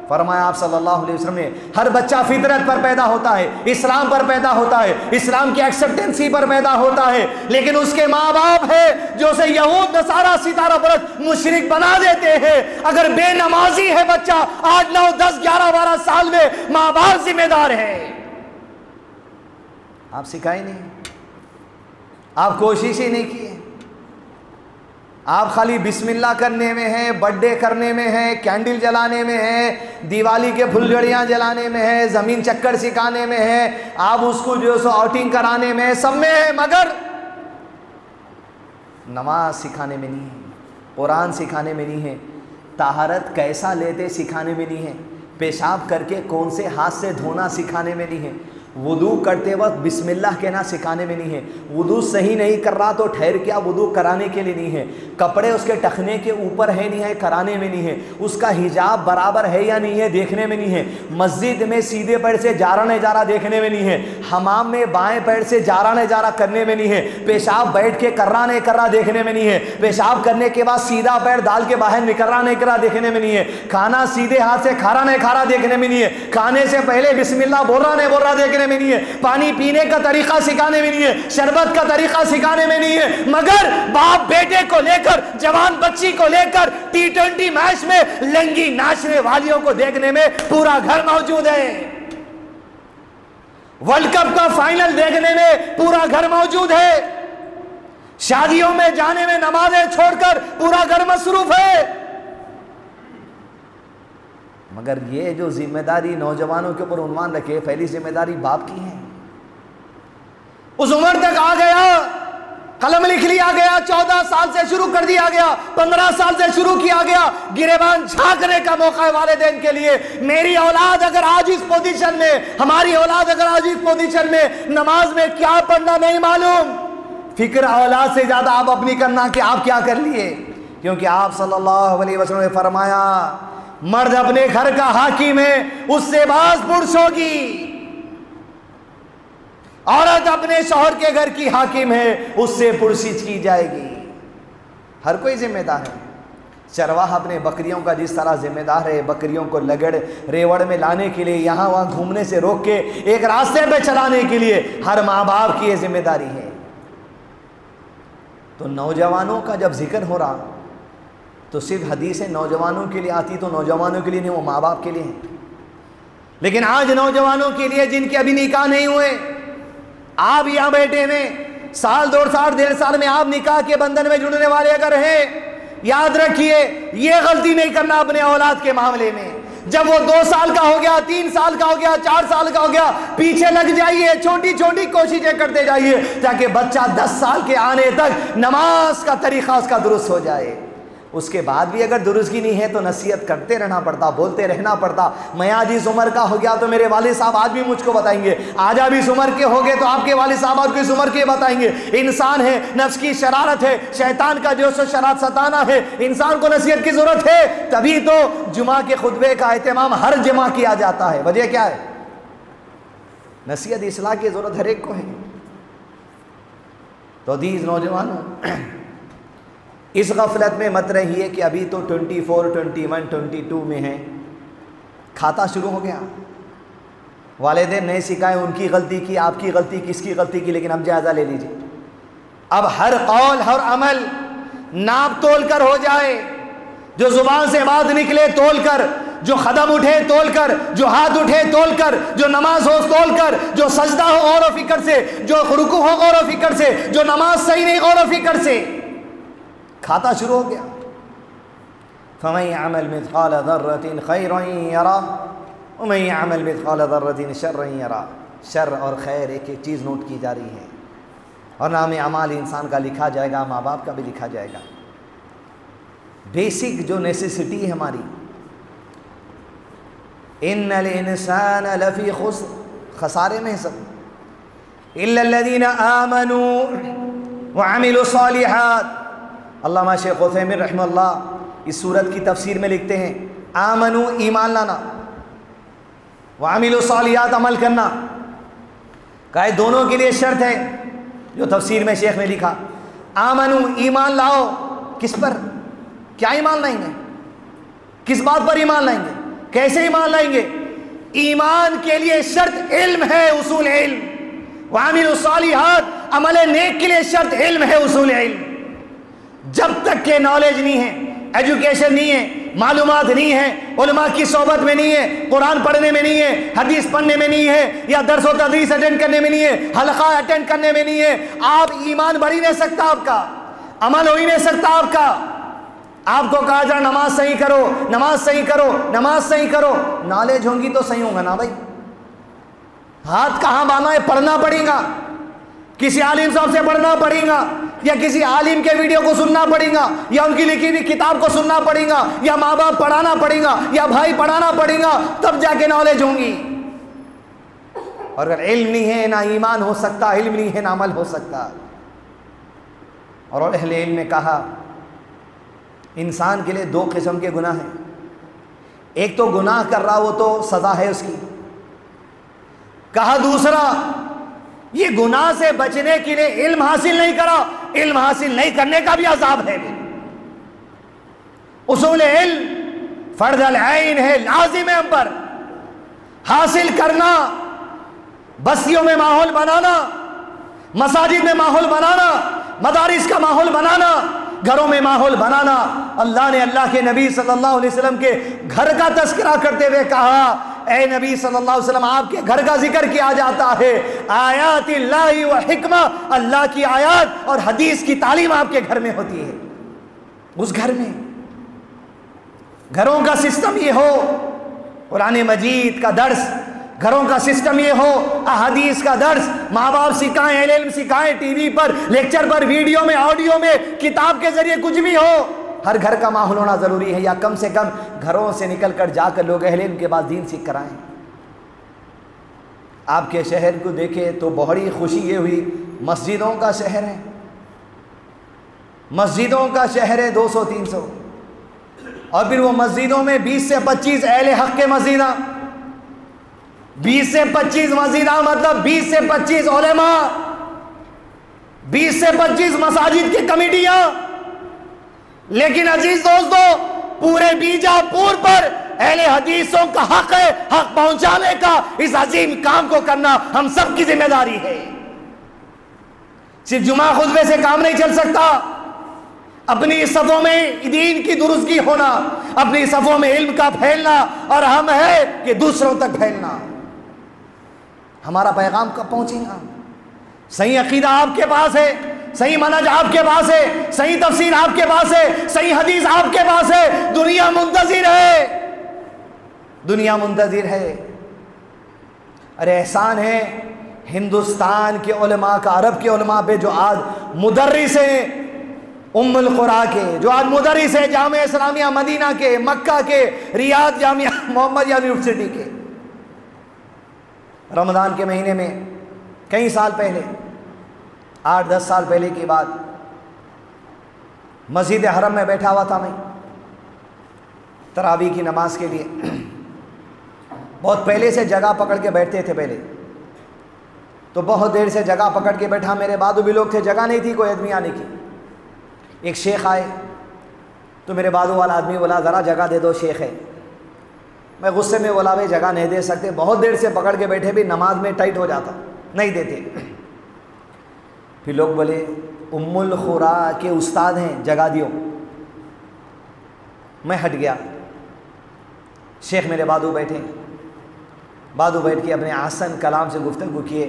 फरमाया आप सल्लल्लाहु अलैहि वसल्लम ने, हर बच्चा फितरत पर पैदा होता है, इस्लाम पर पैदा होता है, इस्लाम की एक्सेप्टेंसी पर पैदा होता है, लेकिन उसके माँ बाप है जो उसे यहूद नसारा सितारा परस्त मुशरिक बना देते हैं। अगर बेनमाजी है बच्चा 8, 9, 10, 11, 12 साल में, माँ बाप जिम्मेदार है। आप सिखाए नहीं, आप कोशिश ही नहीं किए, आप खाली बिस्मिल्लाह करने में हैं, बर्थडे करने में हैं, कैंडल जलाने में हैं, दिवाली के फुलझड़ियाँ जलाने में हैं, ज़मीन चक्कर सिखाने में हैं, आप उसको जो सो आउटिंग कराने में, सब में है, मगर नमाज सिखाने में नहीं है, कुरान सिखाने में नहीं है, ताहरत कैसा लेते सिखाने में नहीं है, पेशाब करके कौन से हाथ से धोना सिखाने में नहीं है, वुदू करते वक्त बिस्मिल्लाह कहना सिखाने में नहीं है, वुदू सही नहीं कर रहा तो ठहर क्या वुदू कराने के लिए नहीं है, कपड़े उसके टखने के ऊपर है नहीं है कराने में नहीं है, उसका हिजाब बराबर है या नहीं है देखने में नहीं है, मस्जिद में सीधे पैर से जारा नजारा देखने में नहीं है, हमाम में बाएं पैर से जारा नजारा करने में नहीं है, पेशाब बैठ के कर रहा नहीं कर रहा देखने में नहीं है, पेशाब करने के बाद सीधा पैर डाल के बाहर निकल रहा नहीं कर रहा देखने में नहीं है, खाना सीधे हाथ से खा रहा नहीं खा रहा देखने में नहीं है, खाने से पहले बिस्मिल्लाह बोल रहा नहीं बोल रहा देखने में नहीं है, पानी पीने का तरीका सिखाने में नहीं है, शरबत का तरीका सिखाने में नहीं है, मगर बाप बेटे को लेकर, जवान बच्ची को लेकर T20 मैच में लंगी नाचने वालियों को देखने में पूरा घर मौजूद है, वर्ल्ड कप का फाइनल देखने में पूरा घर मौजूद है, शादियों में जाने में नमाजें छोड़कर पूरा घर मसरूफ है। मगर ये जो जिम्मेदारी नौजवानों के ऊपर उन्वान रखे, पहली जिम्मेदारी बाप की है। उस उम्र तक आ गया, कलम लिख लिया गया, 14 साल से शुरू कर दिया गया, 15 साल से शुरू किया गया, गिरेबान झांकने का मौका है वालिदैन के लिए। मेरी औलाद अगर आज इस पोजीशन में, हमारी औलाद अगर आज इस पोजीशन में, नमाज में क्या पढ़ना नहीं मालूम, फिक्र औलाद से ज्यादा आप अपनी करना कि आप क्या कर लिए, क्योंकि आप सल्लल्लाहु अलैहि वसल्लम ने फरमाया मर्द अपने घर का हाकिम है, उससे बाज पुरुष होगी, औरत अपने शौहर के घर की हाकिम है, उससे पुरसिज की जाएगी। हर कोई जिम्मेदार है। चरवाहा अपने बकरियों का जिस तरह जिम्मेदार है, बकरियों को लगड़ रेवड़ में लाने के लिए, यहाँ वहाँ घूमने से रोक के एक रास्ते पे चलाने के लिए हर माँ बाप की ये जिम्मेदारी है। तो नौजवानों का जब जिक्र हो रहा तो सिर्फ हदीसें नौजवानों के लिए आती तो नौजवानों के लिए नहीं, वो माँ बाप के लिए है। लेकिन आज नौजवानों के लिए जिनके अभी निकाह नहीं हुए, आप यहाँ बैठे हैं, साल 2 साल 1.5 साल में आप निकाह के बंधन में जुड़ने वाले अगर हैं, याद रखिए ये गलती नहीं करना अपने औलाद के मामले में। जब वो 2 साल का हो गया, 3 साल का हो गया, 4 साल का हो गया, पीछे लग जाइए, छोटी छोटी कोशिशें करते जाइए ताकि बच्चा 10 साल के आने तक नमाज का तरीका उसका दुरुस्त हो जाए। उसके बाद भी अगर दुरुस्तगी नहीं है तो नसीहत करते रहना पड़ता, बोलते रहना पड़ता। मैं आज इस उम्र का हो गया तो मेरे वालिद साहब आज भी मुझको बताएंगे, आज आप इस उम्र के हो गए तो आपके वालिद साहब आपको इस उम्र के बताएंगे। इंसान है, नफ्स की शरारत है, शैतान का जो सो शरारत सताना है, इंसान को नसीहत की जरूरत है। तभी तो जुमा के खुतबे का एहतमाम हर जुमा किया जाता है। वजह क्या है? नसीहत इस्लाह की जरूरत हर एक को है। तो अजीज नौजवानों, इस गफलत में मत रहिए कि अभी तो 24, 21, 22 में है, खाता शुरू हो गया। वालिदैन नहीं सिखाए, उनकी गलती की, आपकी गलती, किसकी गलती की, लेकिन अब जायज़ा ले लीजिए। अब हर कौल हर अमल नाप तोल कर हो जाए, जो जुबान से बात निकले तोल कर, जो कदम उठे तोल कर, जो हाथ उठे तोल कर, जो नमाज हो तोल कर, जो सजदा हो गौर व फिक्र से, जो रुकू हो गौर व फिक्र से, जो नमाज सही नहीं गौर व फिक्र से। खाता शुरू हो गया, फमन यअमल मिथक़ाल ज़र्रतिन खैरन यरा वमन यअमल मिथक़ाल ज़र्रतिन शर्रन यरा। शर और खैर एक एक चीज़ नोट की जा रही है, और नाम अमाल इंसान का लिखा जाएगा, माँ बाप का भी लिखा जाएगा। बेसिक जो नेसेसिटी है हमारी, इन्नल इंसान लफ़ी खुस्र, खसारे में सब, इल्लल्लज़ीना आमनू व अमिलु सालिहात। अल्लामा शेख उथैमीन रहमतुल्लाह इस सूरत की तफसीर में लिखते हैं, आमनू ईमान लाना, व अमिलु सालिहात अमल करना। कहा दोनों के लिए शर्त है, जो तफसीर में शेख ने लिखा, आमनू ईमान लाओ, किस पर, क्या ईमान लाएंगे, किस बात पर ईमान लाएंगे, कैसे ईमान लाएंगे? ईमान के लिए शर्त इल्म है, उसूल इल्म। वामिलु सालिहात, अमल नेक के लिए शर्त इल्म है, उसूल इल्म। जब तक के नॉलेज नहीं है, एजुकेशन नहीं है, मालूमात नहीं है, उलमा की सोबत में नहीं है, कुरान पढ़ने में नहीं है, हदीस पढ़ने में नहीं है, या दर्स व तदरीस अटेंड करने में नहीं है, हलका अटेंड करने में नहीं है, आप ईमान बढ़ ही नहीं सकता, आपका अमल हो ही नहीं सकता आपका। आपको कहा जा नमाज सही करो, नमाज सही करो, नमाज सही करो, नॉलेज होगी तो सही होगा ना भाई। हाथ कहाँ बांधना है, पढ़ना पड़ेगा, किसी आलिम साहब से पढ़ना पड़ेगा, या किसी आलिम के वीडियो को सुनना पड़ेगा, या उनकी लिखी हुई किताब को सुनना पड़ेगा, या माँ बाप पढ़ाना पड़ेगा, या भाई पढ़ाना पड़ेगा, तब जाके नॉलेज होंगी। और अगर इल्म नहीं है ना ईमान हो सकता, इल्म नहीं है ना अमल हो सकता। और अहले इल्म ने कहा इंसान के लिए दो किस्म के गुनाह हैं। एक तो गुनाह कर रहा, वो तो सज़ा है उसकी। कहा दूसरा, ये गुनाह से बचने के लिए इल्म हासिल नहीं करा, इल्म हासिल नहीं करने का भी अज़ाब है। उसूल इल्म फर्ज़ ऐन है, लाजिम है हम पर हासिल करना। बस्तियों में माहौल बनाना, मसाजिद में माहौल बनाना, मदारिस का माहौल बनाना, घरों में माहौल बनाना। अल्लाह ने अल्लाह के नबी सल्लल्लाहु अलैहि वसल्लम के घर का तस्करा करते हुए कहा, ए नबी सल्लल्लाहु अलैहि वसल्लम, आपके घर का जिक्र किया जाता है। आयातिल्लाहि व हिकमा, अल्लाह की आयत और हदीस की तालीम आपके घर में होती है। उस घर में, घरों का सिस्टम ये हो, कुरान मजीद का दर्स, घरों का सिस्टम ये हो, अहदीस का दर्स, माँ बाप सिखाएं, इल्म सिखाएं, टीवी पर, लेक्चर पर, वीडियो में, ऑडियो में, किताब के जरिए, कुछ भी हो, हर घर का माहौल होना ज़रूरी है। या कम से कम घरों से निकल कर जाकर लोग अहले इल्म के बाद दीन सीख कर आएँ। आपके शहर को देखें तो बड़ी खुशी ये हुई, मस्जिदों का शहर है, मस्जिदों का शहर है 200-300, और फिर वो मस्जिदों में 20 से 25 अहले हक़ के मस्जिदा, 20 से 25 मस्जिदा मतलब 20 से 25 उलेमा, 20 से 25 मसाजिद की कमेटियां। लेकिन अजीज दोस्तों, पूरे बीजापुर पर अहले हदीसों का हक है, हक पहुंचाने का। इस अजीम काम को करना हम सब की जिम्मेदारी है। सिर्फ जुमा खुतबे से काम नहीं चल सकता। अपनी सफ़ों में दीन की दुरुस्ती होना, अपनी सफ़ों में इल्म का फैलना, और हम है कि दूसरों तक फैलना। हमारा पैगाम कब पहुंचेगा? सही अकीदा आपके पास है, सही मनहज आपके पास है, सही तफसीर आपके पास है, सही हदीस आपके पास है। दुनिया मुंतज़िर है, दुनिया मुंतज़िर है। अरे एहसान है हिंदुस्तान के उलमा का, अरब के उलमा पे, जो आज मुदर्रिस हैं उम्मुल क़ुरा के, जो आज मुदर्रिस है जामिया इस्लामिया मदीना के, मक्का के, रियाद जामिया मोहम्मदिया यूनिवर्सिटी के। रमज़ान के महीने में कई साल पहले, 8-10 साल पहले की बात, मस्जिद हरम में बैठा हुआ था मैं तरावी की नमाज के लिए। बहुत पहले से जगह पकड़ के बैठते थे पहले, तो बहुत देर से जगह पकड़ के बैठा। मेरे बाजू भी लोग थे, जगह नहीं थी कोई आदमी आने की। एक शेख आए तो मेरे बाजू वाला आदमी बोला, ज़रा जगह दे दो, शेख है। मैं गुस्से में बोला, भाई जगह नहीं दे सकते, बहुत देर से पकड़ के बैठे भी, नमाज में टाइट हो जाता, नहीं देते। फिर लोग बोले उम्मुल खुरा के उस्ताद हैं, जगा दियो। मैं हट गया। शेख मेरे बाजू बैठे, बाजू बैठ के अपने आसन कलाम से गुफ्तगू किए।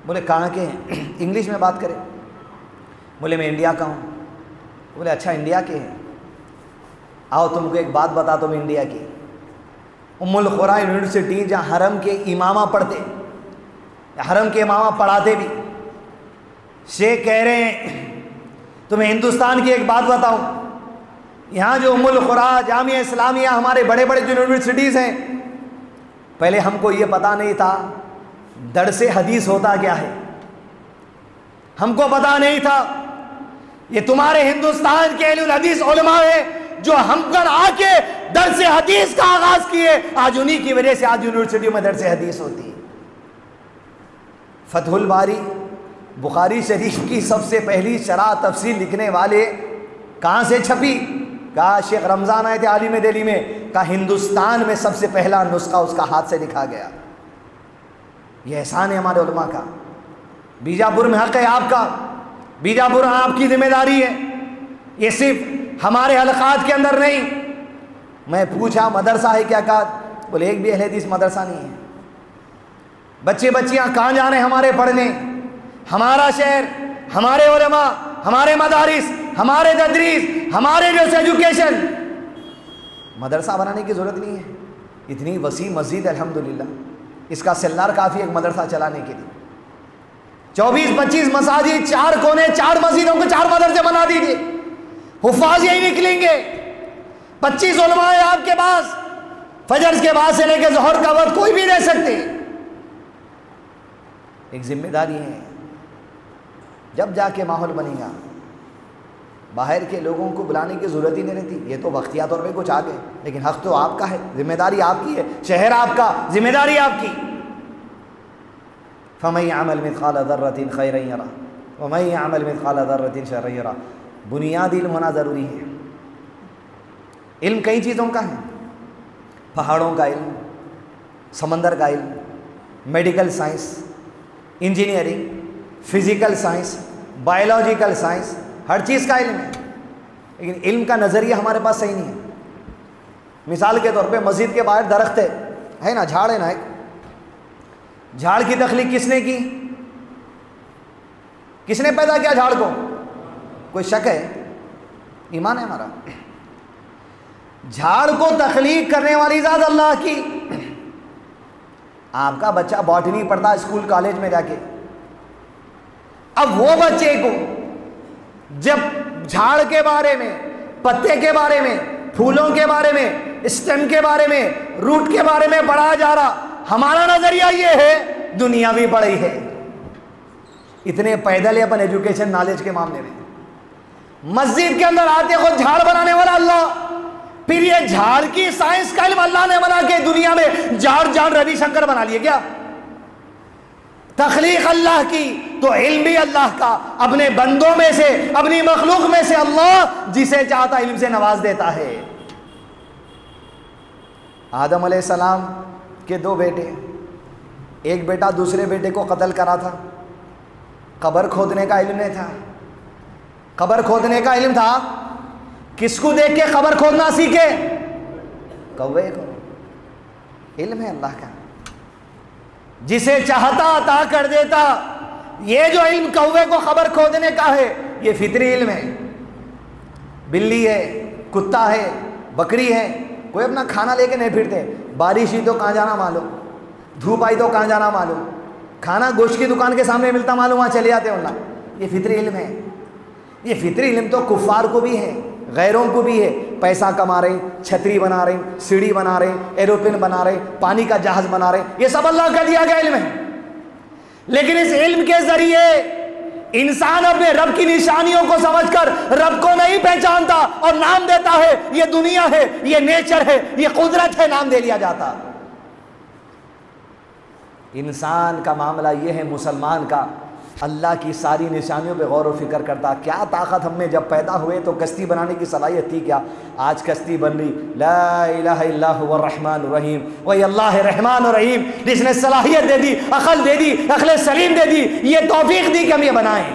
बोले कहाँ के हैं? इंग्लिश में बात करें। बोले मैं इंडिया का हूँ। बोले अच्छा इंडिया के हैं, आओ तुमको एक बात बता तुम इंडिया की। उम्मुल खुरा यूनिवर्सिटी जहाँ हरम के इमामा पढ़ते, हरम के इमामा पढ़ाते भी, शेख कह रहे हैं तुम्हें हिंदुस्तान की एक बात बताऊं, यहाँ जो उम्मुल खुरा जामिया इस्लामिया हमारे बड़े बड़े जो यूनिवर्सिटीज़ हैं, पहले हमको ये पता नहीं था दरसे हदीस होता क्या है, हमको पता नहीं था। ये तुम्हारे हिंदुस्तान के अहलुल हदीस उलमा है जो हम पर आके दरसे हदीस का आगाज किए। आज उन्हीं की वजह से आज यूनिवर्सिटियों में दरसे हदीस होती है। फतहुल बारी बुखारी शरीफ की सबसे पहली शरह तफसीर लिखने वाले कहाँ से छपी? कहा शेख रमज़ान आए थे आलिम दिल्ली में, कहा हिंदुस्तान में सबसे पहला नुस्खा उसका हाथ से लिखा गया। यह एहसान है हमारे उलमा का। बीजापुर में हक़ है आपका, बीजापुर आपकी जिम्मेदारी है। ये सिर्फ हमारे हलकात के अंदर नहीं। मैं पूछा मदरसा है क्या? कहा बोले एक भी अहले हदीस मदरसा नहीं है। बच्चे बच्चियाँ कहाँ जा रहे हैं हमारे पढ़ने? हमारा शहर, हमारे उलमा, हमारे मदारिस, हमारे तदरीस, हमारे जो एजुकेशन, मदरसा बनाने की ज़रूरत नहीं है। इतनी वसी मस्जिद अल्हम्दुलिल्लाह, इसका सेल्लार काफ़ी एक मदरसा चलाने के लिए। 24-25 मसाजिद, 4 कोने, 4 मस्जिदों को 4 मदरसे बना दीजिए, हुफ़ाज़ यही निकलेंगे। 25 उलमा है आपके पास, फजर के बाद से लेकर ज़ोहर का वक्त कोई भी दे सकते। एक जिम्मेदारी है। जब जाके माहौल बनेगा, बाहर के लोगों को बुलाने की ज़रूरत ही नहीं रहती। ये तो वक्तिया तौर पे कुछ आ गए, लेकिन हक़ तो आपका है, जिम्मेदारी आपकी है, शहर आपका, जिम्मेदारी आपकी। फ़मन यअमल मिथक़ाल ज़र्रतिन खैरन यरा वमन यअमल मिथक़ाल ज़र्रतिन शर्रन यरा। बुनियादी इल्म होना ज़रूरी है। इल्म कई चीज़ों का है, पहाड़ों का इल्म, समंदर का इल्म, medical science, engineering, physical science, biological science, हर चीज़ का इल्म है। लेकिन इल्म का नज़रिया हमारे पास सही नहीं है। मिसाल के तौर पे मस्जिद के बाहर दरख्त है ना, झाड़ है ना, एक झाड़ की तख्लीक किसने की? किसने पैदा किया झाड़ को? कोई शक है? ईमान है हमारा। झाड़ को तख्लीक करने वाली ज़ात अल्लाह की। आपका बच्चा बॉटनी पढ़ता स्कूल कॉलेज में जाके, अब वो बच्चे को जब झाड़ के बारे में, पत्ते के बारे में, फूलों के बारे में, स्टेम के बारे में, रूट के बारे में पढ़ाया जा रहा, हमारा नजरिया ये है दुनियावी पढ़ाई है। इतने पैदल है अपन एजुकेशन नॉलेज के मामले में। मस्जिद के अंदर आते खुद झाड़ बनाने वाला अल्लाह, फिर ये झाड़ की साइंस का इल्म अल्लाह ने बना के दुनिया में झाड़ रविशंकर बना लिए क्या? तख्लीक अल्लाह की तो इल्म भी अल्लाह का। अपने बंदों में से, अपनी मखलूक में से अल्लाह जिसे चाहता इल्म से नवाज देता है। आदम अलैहिस्सलाम के 2 बेटे, एक बेटा दूसरे बेटे को कत्ल करा था। कब्र खोदने का इल्म नहीं था, कब्र खोदने का इल्म था। किसको देख के कब्र खोदना सीखे? कौवे को। इल्म है अल्लाह का, जिसे चाहता अता कर देता। ये जो इल्म कौवे को खबर खोदने का है, ये फितरी इल्म है। बिल्ली है, कुत्ता है, बकरी है, कोई अपना खाना लेके नहीं फिरते। बारिश ही तो कहाँ जाना मालूम, धूप आई तो कहाँ जाना मालूम, खाना गोश्त की दुकान के सामने मिलता मालूम, वहाँ चले जाते हैं। ये फितरी इल्म है। ये फितरी इल्म तो कुफ़ार को भी है, गैरों को भी है। पैसा कमा रहे, छतरी बना रहे, सीढ़ी बना रहे, एरोप्लेन बना रहे, पानी का जहाज बना रहे, ये सब अल्लाह का दिया गया इल्म है। लेकिन इस इल्म के जरिए इंसान अपने रब की निशानियों को समझकर रब को नहीं पहचानता और नाम देता है ये दुनिया है, ये नेचर है, ये कुदरत है, नाम दे लिया जाता। इंसान का मामला ये है, मुसलमान का, अल्लाह की सारी निशानियों पे गौर व फिक्र करता। क्या ताकत हम में जब पैदा हुए तो कश्ती बनाने की सलाहियत थी क्या? आज कश्ती बन रही। ला इलाहा इल्ला हुवा रहमान रहीम, वही अल्लाह रहमान और रहीम जिसने सलाहियत दे दी, अकल दे दी, अकल सलीम दे दी, ये तौफीक दी कि हम ये बनाएं।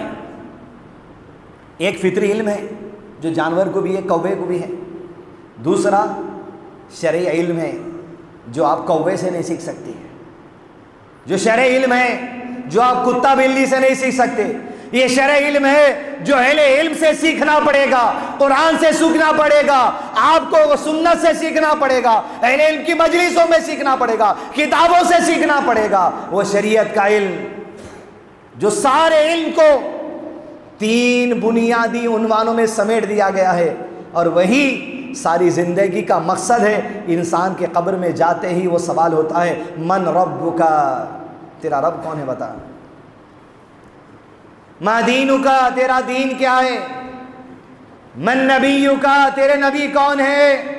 एक फितरी इल्म है जो जानवर को भी है, कौवे को भी है। दूसरा शरई इल्म है जो आप कौवे से नहीं सीख सकते, जो शरई इल्म है जो आप कुत्ता बिल्ली से नहीं सीख सकते। ये शरई इल्म है जो अहले इल्म से सीखना पड़ेगा, कुरान से सीखना पड़ेगा, आपको सुन्नत से सीखना पड़ेगा, अहले इल्म की मजलिसों में सीखना पड़ेगा, किताबों से सीखना पड़ेगा। वो शरीयत का इल्म जो सारे इल्म को 3 बुनियादी उन्वानों में समेट दिया गया है, और वही सारी जिंदगी का मकसद है। इंसान के कब्र में जाते ही वो सवाल होता है, मन रब्बुका, तेरा रब कौन है बता। मा दीनुका, तेरा दीन क्या है। मन नबीयुका, तेरे नबी कौन है।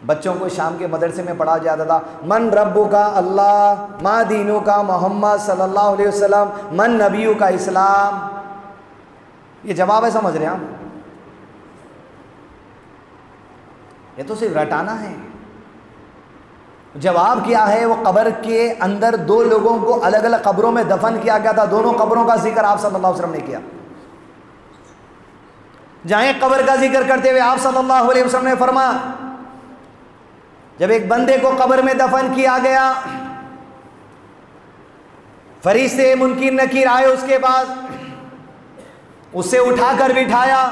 बच्चों को शाम के मदरसे में पढ़ा जाता था, मन रब्बुका अल्लाह, मा दीनुका मोहम्मद सल्लल्लाहु अलैहि वसल्लम, मन नबीयुका इस्लाम। ये जवाब है, समझ रहे हैं आप? ये तो सिर्फ रटाना है। जवाब क्या है? वो कब्र के अंदर 2 लोगों को अलग अलग कब्रों में दफन किया गया था। दोनों कब्रों का जिक्र आप सल्लल्लाहु अलैहि वसल्लम ने किया। जहां कब्र का जिक्र करते हुए आप सल्लल्लाहु अलैहि वसल्लम ने फरमाया, जब एक बंदे को कब्र में दफन किया गया, फरिश्ते मुनकिर नकीर आए उसके पास, उसे उठाकर बिठाया।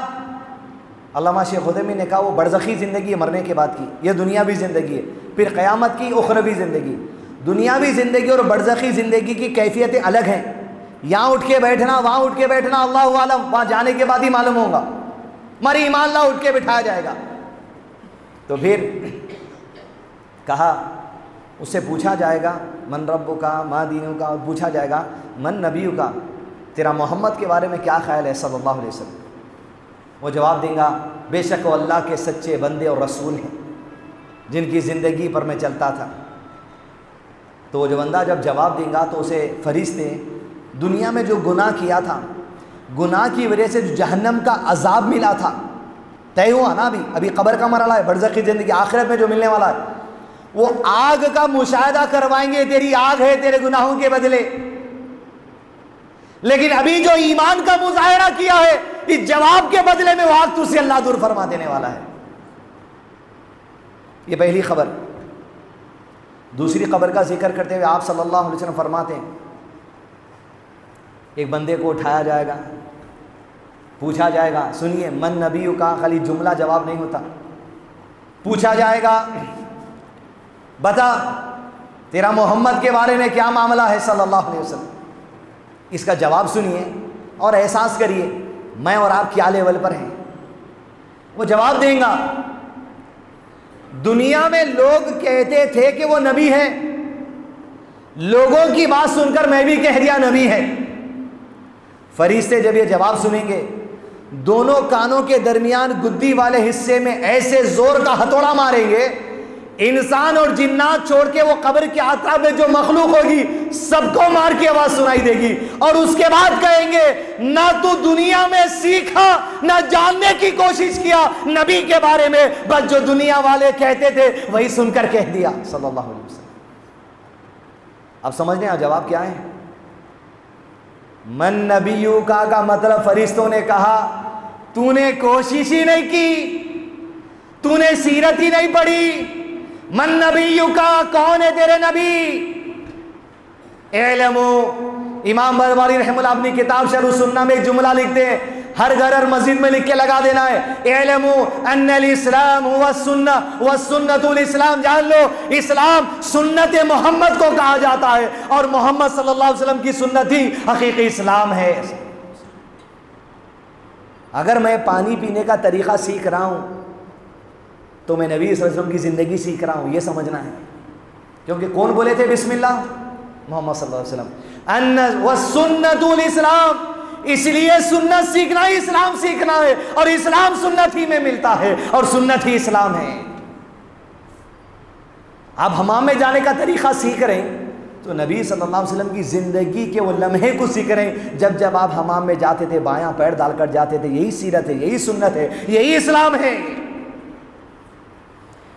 अल्लामा शेख उदैमी ने कहा वो बरज़खी ज़िंदगी है, मरने के बाद की। ये दुनियावी ज़िंदगी है, फिर क़यामत की उखरवी ज़िंदगी। दुनियावी ज़िंदगी और बरज़खी ज़िंदगी की कैफियतें अलग हैं। यहाँ उठ के बैठना, वहाँ उठ के बैठना, अल्लाह आलम, वहाँ जाने के बाद ही मालूम होगा। मरी ईमान ला, उठ के बिठाया जाएगा। तो फिर कहा, उससे पूछा जाएगा, मन रब्बुका मा दीनुका, पूछा जाएगा मन नबीयुका, तेरा मोहम्मद के बारे में क्या ख्याल है सल्लल्लाहु अलैहि वसल्लम। वो जवाब देगा, बेशक वो अल्लाह के सच्चे बंदे और रसूल हैं जिनकी ज़िंदगी पर मैं चलता था। तो वो जो बंदा जब जवाब देगा तो उसे फरिश्ते दुनिया में जो गुनाह किया था, गुनाह की वजह से जो जहन्नम का अजाब मिला था, तय हुआ ना, अभी कब्र का मरला है, बरज़खी ज़िंदगी, आखिरत में जो मिलने वाला है, वो आग का मुशाहिदा करवाएंगे। तेरी आग है तेरे गुनाहों के बदले। लेकिन अभी जो ईमान का मुजाहिरा किया है, इस जवाब के बदले में वो आग तुझसे अल्लाह दूर फरमा देने वाला है। ये पहली खबर। दूसरी खबर का जिक्र करते हुए आप सल्लल्लाहु अलैहि वसल्लम फरमाते हैं, एक बंदे को उठाया जाएगा, पूछा जाएगा, सुनिए मन नबी का खाली जुमला जवाब नहीं होता। पूछा जाएगा, बता तेरा मोहम्मद के बारे में क्या मामला है सल्लल्लाहु अलैहि वसल्लम। इसका जवाब सुनिए और एहसास करिए मैं और आप क्या लेवल पर हैं। वो जवाब देगा, दुनिया में लोग कहते थे कि वो नबी है, लोगों की बात सुनकर मैं भी कह दिया नबी है। फरिश्ते जब ये जवाब सुनेंगे, दोनों कानों के दरमियान गुद्दी वाले हिस्से में ऐसे जोर का हथौड़ा मारेंगे, इंसान और जिन्नात छोड़ के वो कब्र के आताब में जो मखलूक होगी सबको मार की आवाज सुनाई देगी। और उसके बाद कहेंगे, ना तू दुनिया में सीखा, ना जानने की कोशिश किया नबी के बारे में, बस जो दुनिया वाले कहते थे वही सुनकर कह दिया सल्लल्लाहु अलैहि वसल्लम। अब समझने आ जवाब क्या है। मन नबियु का मतलब फरिश्तों ने कहा, तूने कोशिश ही नहीं की, तूने सीरत ही नहीं पढ़ी। मन नबीयु का, कौन है तेरे नबी। इल्मु, इमाम बरबारी रहमतुल्लाह अपनी किताब शरह सुन्ना में एक जुमला लिखते हैं, हर घर और मस्जिद में लिख के लगा देना है, इल्मु अन्नल इस्लाम हुवा सुन्नह व सुन्नतुल इस्लाम। जान लो, इस्लाम सुन्नत मोहम्मद को कहा जाता है और मोहम्मद सल्लल्लाहु अलैहि वसल्लम की सुन्नत ही हकीकी इस्लाम है। अगर मैं पानी पीने का तरीका सीख रहा हूं तो मैं नबी सल्लल्लाहु अलैहि वसल्लम की ज़िंदगी सीख रहा हूँ, ये समझना है। क्योंकि कौन बोले थे बिस्मिल्लाह, मोहम्मद सल्लल्लाहु अलैहि वसल्लम। अन्न व सुन्नतुल इस्लाम, इसलिए सुन्नत सीखना ही इस्लाम सीखना है, और इस्लाम सुन्नत ही में मिलता है और सुन्नत ही इस्लाम है। आप हमाम में जाने का तरीका सीख रहे हैं तो नबी सल्लल्लाहु अलैहि वसल्लम की ज़िंदगी के वो लम्हे को सीख रहे हैं। जब जब आप हमाम में जाते थे, बायां पैर डालकर जाते थे। यही सीरत है, यही सुन्नत है, यही इस्लाम है,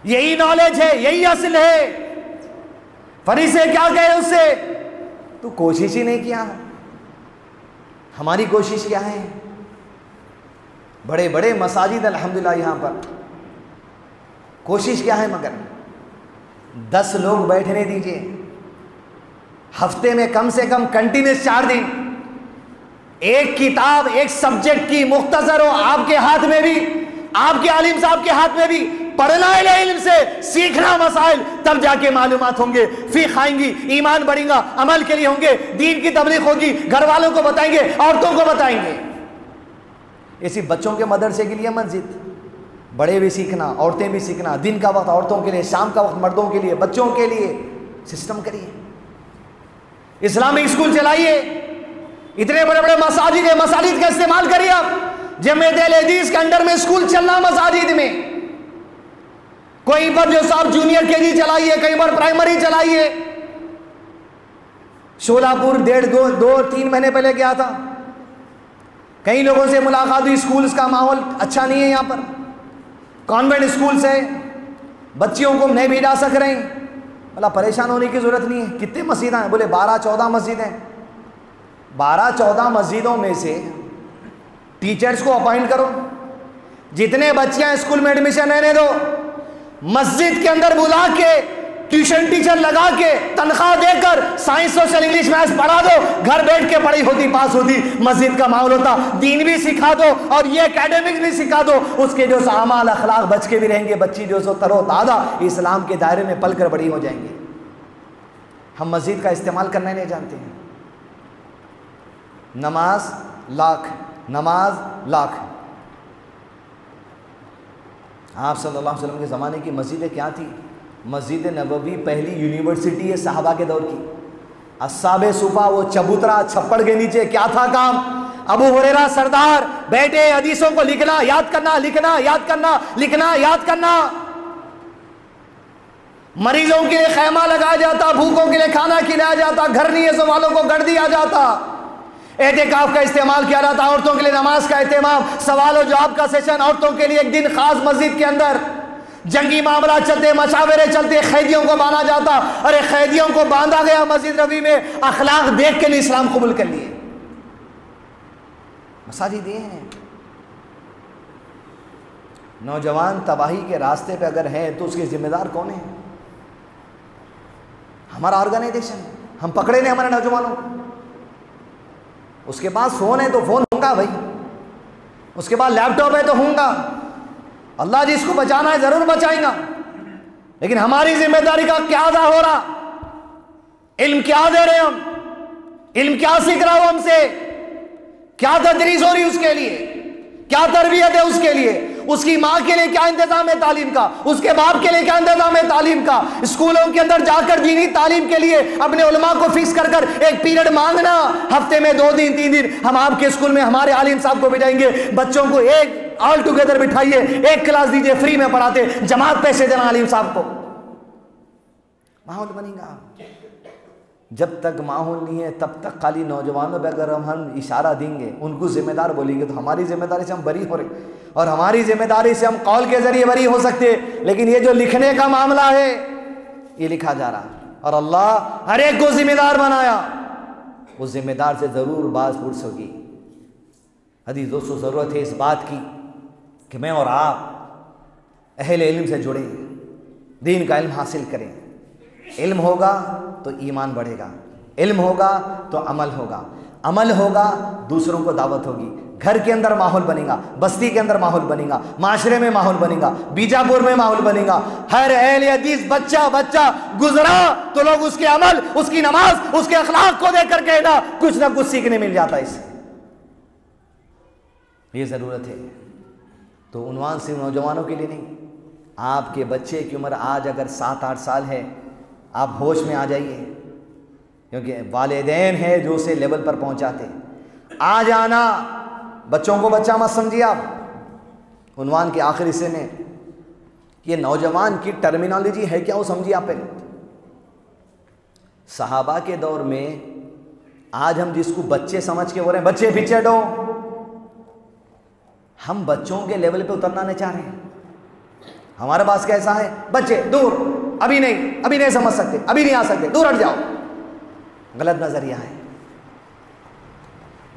यही नॉलेज है, यही असल है। फरीसे क्या कहे उससे, तू कोशिश ही नहीं किया। हमारी कोशिश क्या है? बड़े बड़े मसाजिद अल्हम्दुलिल्लाह यहाँ पर, कोशिश क्या है? मगर 10 लोग बैठने दीजिए, हफ्ते में कम से कम कंटिन्यूस 4 दिन एक किताब, एक सब्जेक्ट की मुख्तसर हो, आपके हाथ में भी, आपके आलिम साहब के हाथ में भी। पढ़ना है इल्म से, सीखना मसाइल, तब जाके मालूमात होंगे, फिक़्ह आएंगी, ईमान बढ़ेगा, अमल के लिए होंगे, दीन की तबलीग होगी, घर वालों को बताएंगे, औरतों को बताएंगे। इसी बच्चों के मदरसे के लिए मस्जिद, बड़े भी सीखना, औरतें भी सीखना, दिन का वक्त औरतों के लिए, शाम का वक्त मर्दों के लिए, बच्चों के लिए सिस्टम करिए। इस्लामिक स्कूल चलाइए, इतने बड़े बड़े मसाजिद है, मसाजिद का इस्तेमाल करिए आप। जमीयत अहले हदीस के अंडर में स्कूल चलना मसाजिद में, कहीं पर जो साहब जूनियर केजी चलाइए, कहीं पर प्राइमरी चलाइए। शोलापुर 2-3 महीने पहले गया था, कई लोगों से मुलाकात हुई। स्कूल्स का माहौल अच्छा नहीं है यहाँ पर, कॉन्वेंट स्कूल से बच्चियों को नहीं भेजा सक रहे हैं। बोला परेशान होने की ज़रूरत नहीं है। कितने मस्जिदें हैं? बोले 12-14 मस्जिदें। 12-14 मस्जिदों में से टीचर्स को अपॉइंट करो, जितने बच्चियां स्कूल में एडमिशन लेने दो, मस्जिद के अंदर बुला के ट्यूशन टीचर लगा के तनख्वाह देकर साइंस, सोशल, इंग्लिश, मैथ्स पढ़ा दो। घर बैठ के पढ़ाई होती, पास होती, मस्जिद का माहौल होता। दीन भी सिखा दो और ये एकेडमिक्स भी सिखा दो। उसके जो अमाल अखलाक बच के भी रहेंगे, बच्ची जो सो तरोताज़ा इस्लाम के दायरे में पल कर बड़ी हो जाएंगी। हम मस्जिद का इस्तेमाल करना ही नहीं जानते हैं। नमाज लाख, नमाज लाख। आप सल्लल्लाहु अलैहि वसल्लम के ज़माने की मस्जिदें क्या थी? मस्जिद नबवी पहली यूनिवर्सिटी है सहाबा के दौर की। अस्हाबे सुफा, वो चबूतरा छप्पड़ के नीचे क्या था काम? अबू हुरैरा सरदार बैठे हदीसों को लिखना, याद करना, लिखना, याद करना, लिखना, याद करना। मरीजों के लिए खैमा लगाया जाता, भूखों के लिए खाना खिलाया जाता, घर नहीं है सो वालों को घर दिया जाता। एहतिकाफ का इस्तेमाल किया जाता, औरतों के लिए नमाज का एहतमाम, सवाल और जवाब का सेशन, औरतों के लिए एक दिन खास मस्जिद के अंदर। जंगी मामला चलते, मशावरे चलते, कैदियों को बांधा जाता। अरे कैदियों को बांधा गया मस्जिद नबी में, अखलाक देख के लिए इस्लाम कबूल कर लिए। मसाजिद ये हैं। नौजवान तबाही के रास्ते पे अगर हैं तो उसके जिम्मेदार कौन है? हमारा ऑर्गेनाइजेशन। हम पकड़े नहीं हमारे नौजवानों को। उसके पास फ़ोन है तो फ़ोन होगा भाई, उसके पास लैपटॉप है तो होगा। अल्लाह जिसको बचाना है ज़रूर बचाएगा, लेकिन हमारी जिम्मेदारी का क्या अदा हो रहा? इल्म क्या दे रहे हम? इल्म क्या सीख रहा हो हमसे? क्या तदरीस हो रही उसके लिए? क्या तरबियत है उसके लिए? उसकी माँ के लिए क्या इंतजाम है तालीम का? उसके बाप के लिए क्या इंतजाम है तालीम का? स्कूलों के अंदर जाकर दीनी तालीम के लिए अपने उलमा को फिक्स कर कर एक पीरियड मांगना, हफ्ते में 2 दिन 3 दिन हम आपके स्कूल में हमारे आलिम साहब को भेजेंगे, बच्चों को एक ऑल टुगेदर बिठाइए, एक क्लास दीजिए, फ्री में पढ़ाते, जमात पैसे देना आलिम साहब को। माहौल बनेगा। जब तक माहौल नहीं है तब तक खाली नौजवानों पर अगर हम इशारा देंगे, उनको जिम्मेदार बोलेंगे, तो हमारी जिम्मेदारी से हम बरी हो रहे, और हमारी जिम्मेदारी से हम कौल के जरिए बरी हो सकते। लेकिन ये जो लिखने का मामला है, ये लिखा जा रहा है, और अल्लाह हर एक को जिम्मेदार बनाया। उस जिम्मेदार से ज़रूर बात पुरस होगी। हदीस दोस्तों, ज़रूरत है इस बात की कि मैं और आप अहले इल्म से जुड़े, दीन का इल्म हासिल करें। इल्म होगा तो ईमान बढ़ेगा, इल्म होगा तो अमल होगा, अमल होगा दूसरों को दावत होगी, घर के अंदर माहौल बनेगा, बस्ती के अंदर माहौल बनेगा, माशरे में माहौल बनेगा, बीजापुर में माहौल बनेगा। हर अहले हदीस बच्चा गुजरा तो लोग उसके अमल, उसकी नमाज, उसके अखलाक को देख कर कहना कुछ ना कुछ सीखने मिल जाता है। इससे ये ज़रूरत है। तो उन्वान सिर्फ नौजवानों के लिए नहीं, आपके बच्चे की उम्र आज अगर 7-8 साल है, आप होश में आ जाइए, क्योंकि वालिदैन है जो उसे लेवल पर पहुंचाते। आ जाना, बच्चों को बच्चा मत समझिए आप। उन्वान के आखिर हिस्से में ये नौजवान की टर्मिनोलॉजी है क्या वो समझिए आप पहले। सहाबा के दौर में आज हम जिसको बच्चे समझ के बोल रहे हैं बच्चे पीछे हटो, हम बच्चों के लेवल पे उतरना नहीं चाह रहे हैं। हमारे पास कैसा है, बच्चे दूर, अभी नहीं समझ सकते, अभी नहीं आ सकते, दूर हट जाओ। गलत नजरिया है।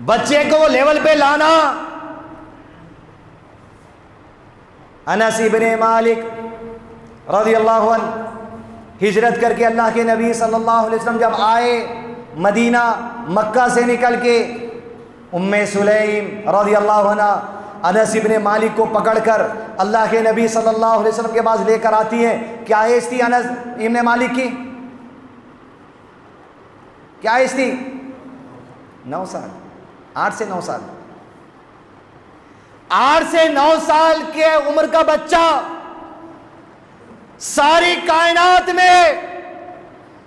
बच्चे को लेवल पे लाना। अनस इब्ने मालिक रज़ियल्लाहु अन्हु हिजरत करके अल्लाह के नबी सल्लल्लाहु अलैहि वसल्लम जब आए मदीना, मक्का से निकल के, उम्मे सुलैम रज़ियल्लाहु अन्हा अनस इब्ने मालिक को पकड़कर अल्लाह के नबी सल्लल्लाहु अलैहि वसल्लम के पास लेकर आती हैं। क्या एज थी अनस इब्ने मालिक की? क्या एज थी? 9 साल, 8 से 9 साल। 8 से 9 साल के उम्र का बच्चा सारी कायनात में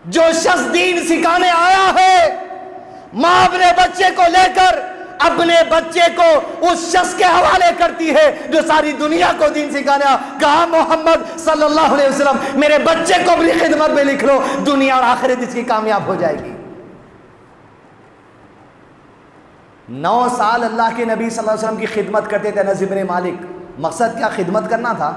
जो शख्स दीन सिखाने आया है, मां अपने बच्चे को लेकर अपने बच्चे को उस शख्स के हवाले करती है जो सारी दुनिया को दीन सिखाने आया। कहा मोहम्मद सल्लल्लाहु अलैहि वसल्लम मेरे बच्चे को अपनी खिदमत में लिख लो, दुनिया और आखिरत इसकी कामयाब हो जाएगी। 9 साल अल्लाह के नबी सल्लल्लाहु अलैहि वसल्लम की खिदमत करते थे अनस इब्ने मालिक। मकसद क्या खिदमत करना था?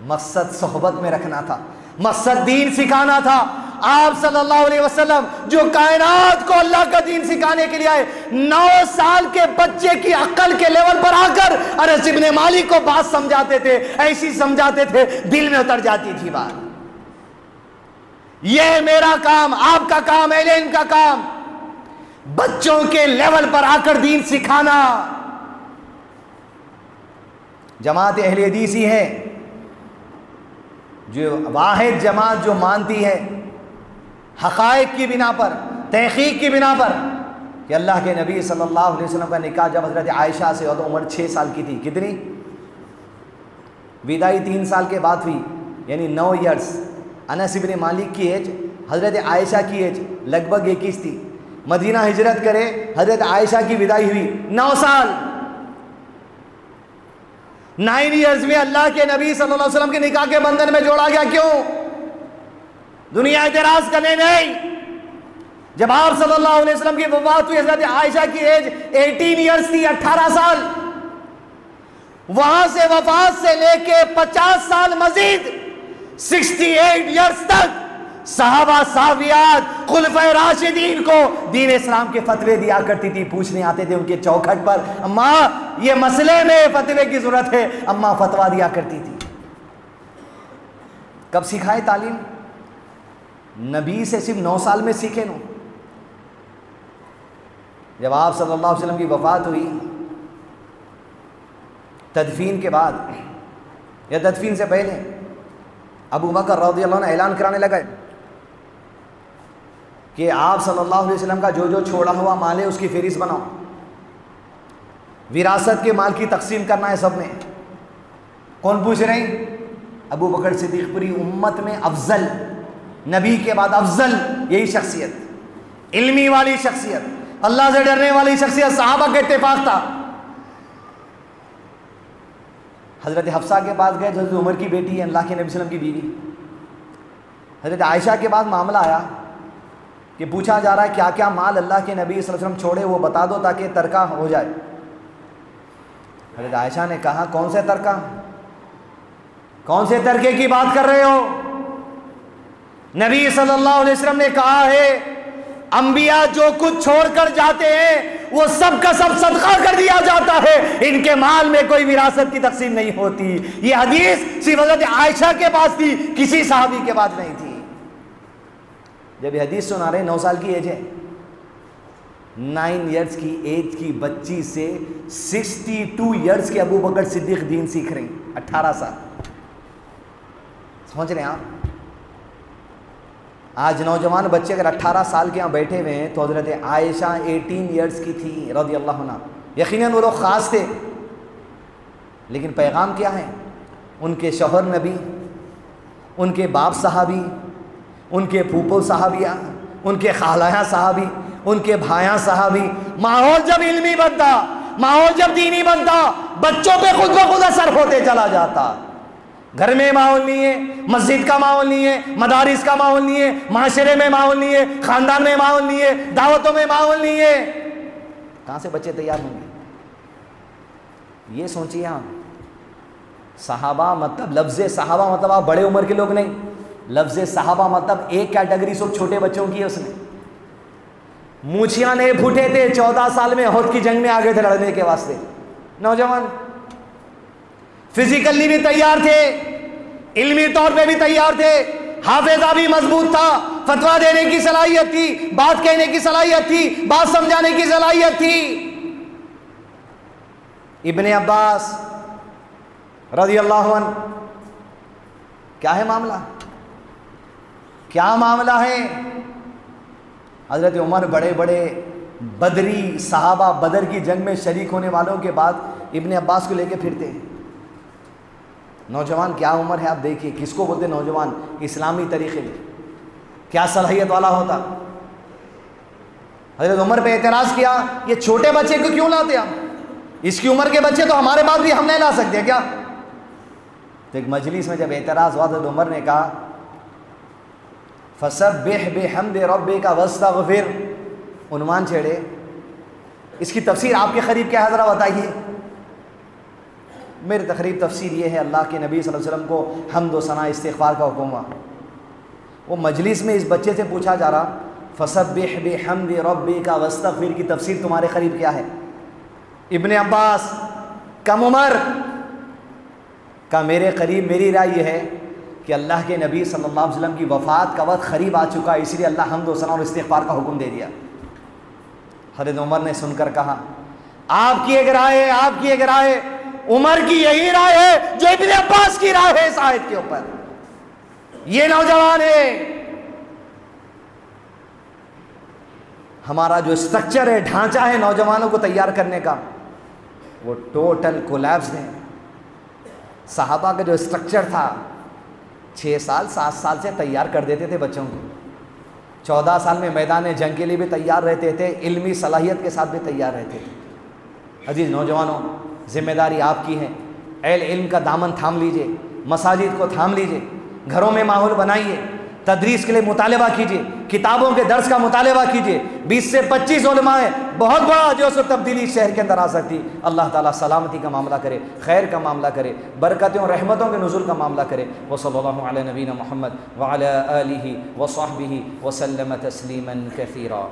मकसद सोहबत में रखना था, मकसद दीन सिखाना था। आप सल्लल्लाहु अलैहि वसल्लम जो कायनात को अल्लाह का दीन सिखाने के लिए आए, 9 साल के बच्चे की अक्ल के लेवल पर आकर अनस इब्ने मालिक को बात समझाते थे, ऐसी समझाते थे दिल में उतर जाती थी बात। यह मेरा काम, आपका काम, अहले इल्म का काम, बच्चों के लेवल पर आकर दीन सिखाना। जमात अहले हदीस ही है जो वाहिद जमात जो मानती है हक़ाइक़ की बिना पर, तहक़ीक़ की बिना पर कि अल्लाह के नबी सल्लल्लाहु अलैहि वसल्लम का निकाह जब हज़रत आयशा से हुआ तो उम्र 6 साल की थी। कितनी? विदाई 3 साल के बाद हुई, यानी 9 ईयर्स। अनस इब्ने मालिक की एज, हज़रत आयशा की एज लगभग 21 थी। मदीना हिजरत करे, हज़रत आयशा की विदाई हुई 9 साल। 9 ईयर्स में अल्लाह के नबी सल्लल्लाहु अलैहि वसल्लम के निकाह के बंधन में जोड़ा गया। क्यों? दुनिया एतराज करने नहीं। जब आप सल्लल्लाहु अलैहि वसल्लम की वफात हुई, हज़रत आयशा की एज 18 ईयर्स थी, 18 साल। वहां से वफात से लेके 50 साल मजीद 68 ईयर्स तक सहाबा साहबियात खुलफाए राशिदीन को दीन इस्लाम के फतवे दिया करती थी। पूछने आते थे उनके चौखट पर, अम्मा ये मसले में फतवे की जरूरत है, अम्मा फतवा दिया करती थी। कब सिखाए तालीम? नबी से सिर्फ 9 साल में सीखे नो। जब आप सल्लल्लाहु अलैहि वसल्लम की वफात हुई, तदफीन के बाद या तदफीन से पहले अबू बकर रज़ियल्लाहु अन्हु ऐलान कराने लगे कि आप सल्लल्लाहु अलैहि वसल्लम का जो जो छोड़ा हुआ माल है उसकी फहरिस्त बनाओ, विरासत के माल की तकसीम करना है सब में। कौन पूछ रहे हैं? अबू बकर सिद्दीक़। पूरी उम्मत में अफजल, नबी के बाद अफजल यही शख्सियत, इल्मी वाली शख्सियत, अल्लाह से डरने वाली शख्सियत, सहाबा का इत्तेफाक था। हज़रत हफ्सा के पास गए, हज़रत उमर की बेटी है, अल्लाह के नबी सल्लल्लाहु अलैहि वसल्लम की बीवी। हज़रत आयशा के बाद मामला आया कि पूछा जा रहा है क्या क्या माल अल्लाह के नबी सल्लल्लाहु अलैहि वसल्लम छोड़े वो बता दो ताकि तरका हो जाए। हज़रत आयशा ने कहा कौन से तरका, कौन से तरके की बात कर रहे हो? नबी सल्लल्लाहु अलैहि वसल्लम ने कहा है अंबिया जो कुछ छोड़कर जाते हैं वो सब का सब सदका कर दिया जाता है, इनके माल में कोई विरासत की तकसीम नहीं होती। ये हदीस सिर्फ हज़रत आयशा के पास थी, किसी साहबी के पास नहीं थी। जब ये हदीस सुना रहे, 9 साल की एज है, 9 ईयर्स की एज की बच्ची से 62 ईयर्स के अबू बकर सिद्दीक दीन सीख रही, 18 साल। समझ रहे हैं आप? आज नौजवान बच्चे अगर 18 साल के यहाँ बैठे हुए हैं तो हज़रत आयशा 18 ईयर्स की थी रज़ियल्लाहु अन्हा। यकीनन वो लोग ख़ास थे, लेकिन पैगाम क्या है? उनके शौहर नबी, उनके बाप सहाबी, उनके फूफो सहाबिया, उनके खालाया सहाबी, उनके भाया सहाबी। माहौल जब इल्मी बनता, माहौल जब दीनी बनता, बच्चों पे खुद ब खुद असर होते चला जाता। घर में माहौल नहीं है, मस्जिद का माहौल नहीं है, मदारिस का माहौल नहीं है, माशरे में माहौल नहीं है, खानदान में माहौल नहीं है, दावतों में माहौल नहीं है, कहां से बच्चे तैयार होंगे? ये सोचिए आप। सहाबा मतलब लफ्ज़ सहाबा मतलब आप बड़े उम्र के लोग नहीं, लफ्ज़ सहाबा मतलब एक कैटेगरी सिर्फ छोटे बच्चों की है। उसमें मूछियां नहीं फूटे थे, 14 साल में उहद की जंग में आ गए थे लड़ने के वास्ते। नौजवान फिजिकली भी तैयार थे, इल्मी तौर पे भी तैयार थे, हाफिजा भी मजबूत था, फतवा देने की सलाहियत थी, बात कहने की सलाहियत थी, बात समझाने की सलाहियत थी। इब्ने अब्बास रज़ियल्लाहु अन्हु, क्या है मामला, क्या मामला है? हजरत उमर बड़े बड़े बदरी सहाबा, बदर की जंग में शरीक होने वालों के बाद इब्ने अब्बास को लेके फिरते हैं। नौजवान क्या उम्र है, आप देखिए, किसको बोलते नौजवान? इस्लामी तरीके में क्या सलाहियत वाला होता। हजरत उमर पे एतराज़ किया, ये छोटे बच्चे को क्यों लाते आप? इसकी उम्र के बच्चे तो हमारे बाद भी हम नहीं ला सकते क्या? तो एक मजलिस में जब एतराज़ हुआ तो उमर ने कहा, फसब्बिह बिहम्दि रब्बिका वस्तगफिर, उन्वान छेड़े। इसकी तफसीर आपके करीब क्या है, ज़रा बताइए। मेरी तकरीब तफसीर ये है, अल्लाह के नबी सल्लल्लाहु अलैहि वसल्लम को हम्द व सना इस्तिग़फ़ार का हुक्म हुआ। वो मजलिस में इस बच्चे से पूछा जा रहा, फसब्बिह बिहम्दि रब्बिका वस्तगफिर की तफसीर तुम्हारे करीब क्या है? इब्ने अब्बास कम उम्र का, मेरे करीब मेरी राय ये है कि अल्लाह के नबी सल्लल्लाहु अलैहि वसल्लम की वफ़ात का वक्त करीब आ चुका है, इसलिए अल्लाह हम्द व सना और इस्तिग़फ़ार का हुक्म दे दिया। हज़रत उमर ने सुनकर कहा, आपकी एक राय है, आपकी एक राय है, उमर की यही राय है जो इब्ने अब्बास की राय है इस आयत के ऊपर। ये नौजवान है, हमारा जो स्ट्रक्चर है, ढांचा है नौजवानों को तैयार करने का, वो टोटल कोलैप्स है। सहाबा का जो स्ट्रक्चर था, 6 साल 7 साल से तैयार कर देते थे बच्चों को, 14 साल में मैदान जंग के लिए भी तैयार रहते थे, इल्मी सलाहियत के साथ भी तैयार रहते थे। अजीज नौजवानों, जिम्मेदारी आपकी है, इल्म का दामन थाम लीजिए, मसाजिद को थाम लीजिए, घरों में माहौल बनाइए, तदरीस के लिए मुतालबा कीजिए, किताबों के दर्स का मुतालबा कीजिए। 20 से 25 उलमाए, बहुत बड़ा जो सो तब्दीली शहर के अंदर आ सकती। अल्लाह ताला सलामती का मामला करे, खैर का मामला करे, बरकतों और रहमतों के नुज़ुल का मामला करे। व सल्लल्लाहु अला नबीना मुहम्मद व अला आलिहि व सहबिहि व सल्लम तस्लीमन कसीरा।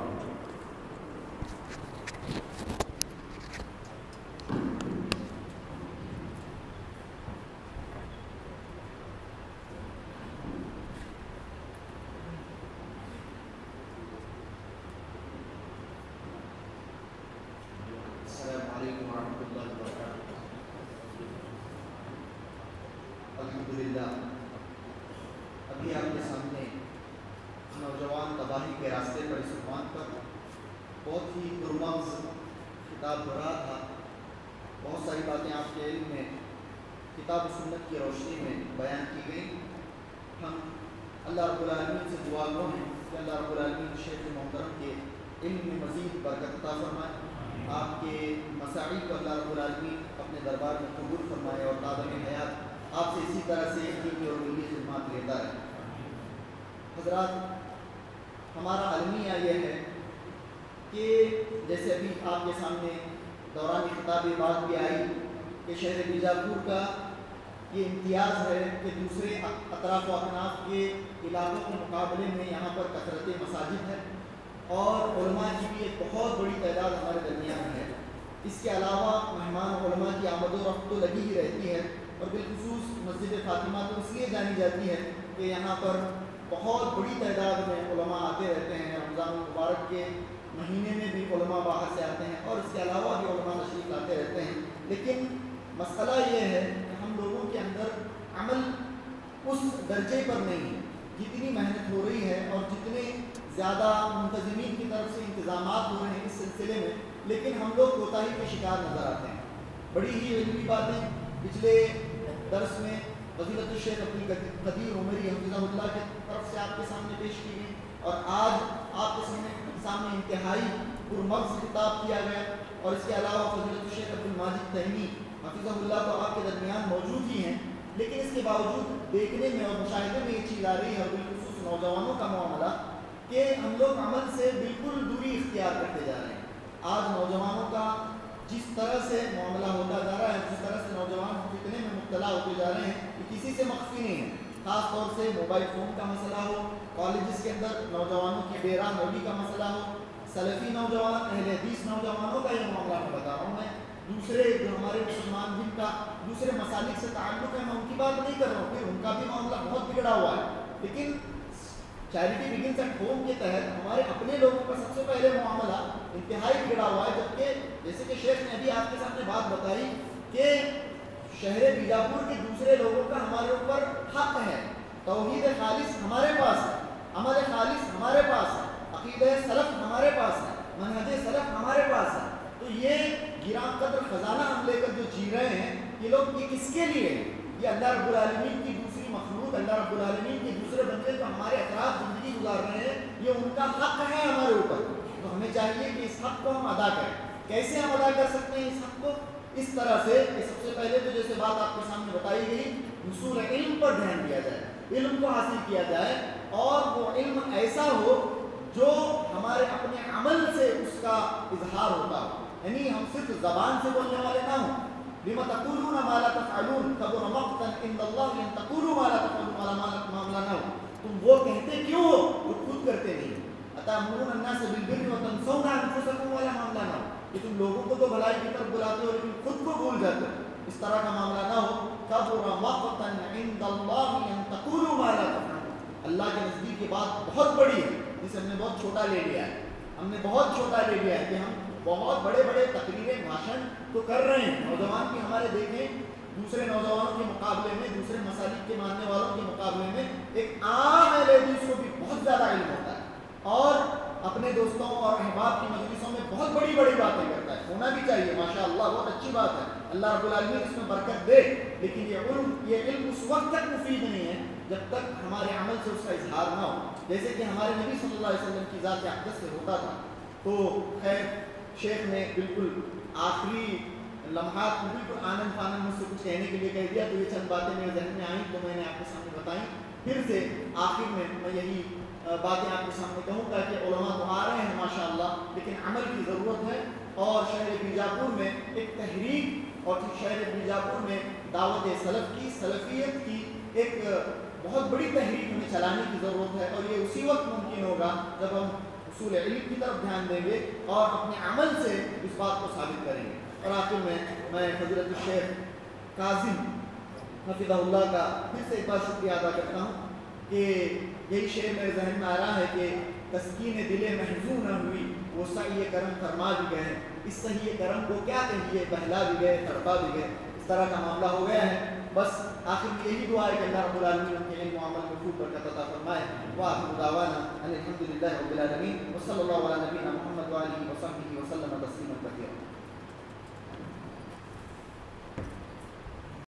अभी आपके सामने नौजवान तबाही के रास्ते पर इस उन्वान पर बहुत ही दुर्मग्ज़ किताब पढ़ा था। बहुत सारी बातें आपके इल्म में किताब सुन्नत की रोशनी में बयान की गई। हम अल्लाह रब्बुल आलमीन से दुआ गो हैं कि अल्लाह रब्बुल आलमीन शेख मोहतरम के इल्म में मज़ीद बरकत अता फरमाए, आपके मसाइल को अल्लाह रब्बुल आलमीन अपने दरबार में कबूल फरमाए और तादम हयात आपसे इसी तरह से दीनी और मिली खिदमत लेता है। हज़रात, हमारा अलमिया यह है कि जैसे अभी आपके सामने दौरान खिताब बात भी आई कि शहर बीजापुर का ये इम्तियाज़ है कि दूसरे अतराफ़ व अकनाफ के इलाक़ों के मुकाबले में यहाँ पर कसरत मसाजिद है और उलमा की भी एक बहुत बड़ी तादाद हमारे दरमियान है। इसके अलावा मेहमान उलमा की आमद व रफ्त तो लगी ही रहती है और बिलखुसूस मस्जिद फ़ातिमा तो इसलिए जानी जाती है कि यहाँ पर बहुत बड़ी तादाद में उलमा आते रहते हैं। रमज़ान मुबारक के महीने में भी उलमा बाहर से आते हैं और इसके अलावा भी उलमा तशरीफ़ लाते रहते हैं। लेकिन मसला ये है कि हम लोगों के अंदर अमल उस दर्जे पर नहीं है, जितनी मेहनत हो रही है और जितने ज़्यादा मुंतज़मीन की तरफ से इंतज़ामात हो रहे हैं इस सिलसिले में, लेकिन हम लोग कोताही के शिकार नज़र आते हैं। बड़ी ही इल्मी बातें पिछले दर्स में फ़ज़ीलत शेख अब्दुल क़दीर उमरी हफ़िज़हुल्लाह की तरफ से आपके सामने पेश की गई और आज आपके सामने इंतहाई पुरमग़्ज़ खिताब किया गया। और इसके अलावा फ़ज़ीलत शेख अब्दुल माजिद तहनी हफ़िज़हुल्लाह तो आपके दरमियान मौजूद ही हैं, लेकिन इसके बावजूद देखने में और मुशाहिदे में ये चीज़ आ रही है, और बिलखुसूस नौजवानों का मामला, कि हम लोग अमल से बिल्कुल दूरी इख्तियार करते जा रहे हैं। आज नौजवानों का जिस तरह से मामला होता जा रहा है, जिस तरह से नौजवान फितने में मुब्तला होते जा रहे हैं, ये किसी से मख्फी नहीं है। ख़ास तौर से मोबाइल फ़ोन का मसला हो, कॉलेजेस के अंदर नौजवानों की बेरानगी का मसला हो, सलफ़ी नौजवान, अहले हदीस नौजवानों का ये मामला मैं बता रहा हूँ। मैं दूसरे जो हमारे मुसलमान जिनका दूसरे मसालिक से ताल्लुक़ है, मैं उनकी बात नहीं कर रहा हूँ, फिर उनका भी मामला बहुत बिगड़ा हुआ है। लेकिन चैरिटी बिगिंस एट होम के तहत हमारे अपने लोगों का सबसे पहले मामला इंतहाई बिगड़ा हुआ है। जबकि जैसे कि शेख ने अभी आपके सामने बात बताई कि शहर बीजापुर के दूसरे लोगों का हमारे ऊपर हक है, तौहीद खालिस हमारे पास है, अमल खालिस हमारे पास है, अक़ीदा सलफ़ हमारे पास है, मनहज सलफ़ हमारे पास है। तो ये गिरां कद्र ख़जाना हम लेकर जो जी रहे हैं, ये लोग ये किसके लिए हैं? ये अल्लाह रब्बुल आलमीन की दूसरी मखलूक, अल्लाह रब्बुल आलमीन के दूसरे बंदे जो हमारे अतराफ ज़िंदगी गुजार रहे हैं, ये उनका हक है हमारे ऊपर। तो हमें चाहिए कि इस हक को हम अदा करें। कैसे हम अदा कर सकते हैं इस हक को? इस तरह से कि सबसे पहले तो जैसे बात आपके सामने बताई गई, हुसूल इल्म पर ध्यान दिया जाए, इल्म को हासिल किया जाए, और वो इल्म ऐसा हो जो हमारे अपने अमल से उसका इजहार होता हो। यानी हम सिर्फ ज़बान से बोलने वाले ना हो। बिमा तक़ूलूना मा ला तफ़अलून कबुरा मक़तन इंदल्लाहि अन तक़ूलू मा ला तफ़अलून वाला मामला ना हो। तुम वो कहते क्यों हो जो खुद करते नहीं हो। अतामुरून अन्नास बिल-बिर्रि व तंसौना अनफुसकुम वाला मामला ना हो कि तुम लोगों को तो भलाई की तरफ बुलाते हो लेकिन खुद को भूल जाते हो। इस तरह का मामला ना हो। कबुरा मक़तन इंदल्लाहि अन तक़ूलू मा ला तफ़अलून, अल्लाह के नज़दीक ये बात बहुत बड़ी है जिसे हमने बहुत छोटा ले लिया है। हमने बहुत छोटा ले लिया है कि हम बहुत बड़े बड़े तकरीरें, भाषण तो कर रहे हैं। नौजवान की हमारे देखें दूसरे नौजवानों के मुकाबले में, दूसरे मसालिक के मानने वालों के मुकाबले में एक आम अहले हदीस को भी बहुत ज़्यादा इल्म होता है और अपने दोस्तों और अहबाब की मजलिसों में बहुत बड़ी बड़ी बातें करता है। होना भी चाहिए, माशाअल्लाह, बहुत अच्छी बात है, अल्लाह रब्बुल आलमीन इसमें बरकत दे। लेकिन ये इल्म उस वक्त तक मुफीद नहीं है जब तक हमारे अमल से उसका इजहार ना हो। जैसे कि हमारे नबी सल्लल्लाहु अलैहि वसल्लम की ज़ात अक़दस से होता था। तो खैर शेख ने बिल्कुल आखिरी लम्हात में बिल्कुल आनंद फानंद मुझसे कुछ कहने के लिए कह दिया, तो ये चंद बातें मेरे जहन में आई तो मैंने आपके सामने बताई। फिर से आखिर में मैं यही बातें आपके सामने कहूँगा कि उलमा तो आ रहे हैं माशाअल्लाह, लेकिन अमल की ज़रूरत है। और शहर बीजापुर में एक तहरीक, और शहर बीजापुर में दावत सलफ़ की, सलफ़ियत की एक बहुत बड़ी तहरीक हमें चलाने की ज़रूरत है। और ये उसी वक्त मुमकिन होगा जब हम उसूल इल्म की तरफ ध्यान देंगे और अपने अमल से इस बात को साबित करेंगे। और आखिर में मैं फज़ीलत शेख काज़िम हफ़िज़हुल्लाह का फिर से एक बार शुक्रिया अदा करता हूँ कि यही शेर मेरे जहन में आ रहा है कि तस्कीन दिले महजून न हुई वो सही करम फरमा भी गए, इस सही करम को क्या कहिए, बहला भी गए, तड़पा भी गए। इस तरह का मामला हो गया है। बस आखिर में यही दुआ है कि अल्लाह रब्बुल आलमीन उनके इल्म अमल में खूब बरकत अता फरमाए। व आखिरु दावाना अनिल हम्दुलिल्लाहि रब्बिल आलमीन व सल्लल्लाहु अला नबीना मुहम्मद व आलिहि व सहबिहि व सल्लम तस्लीमन कसीरा।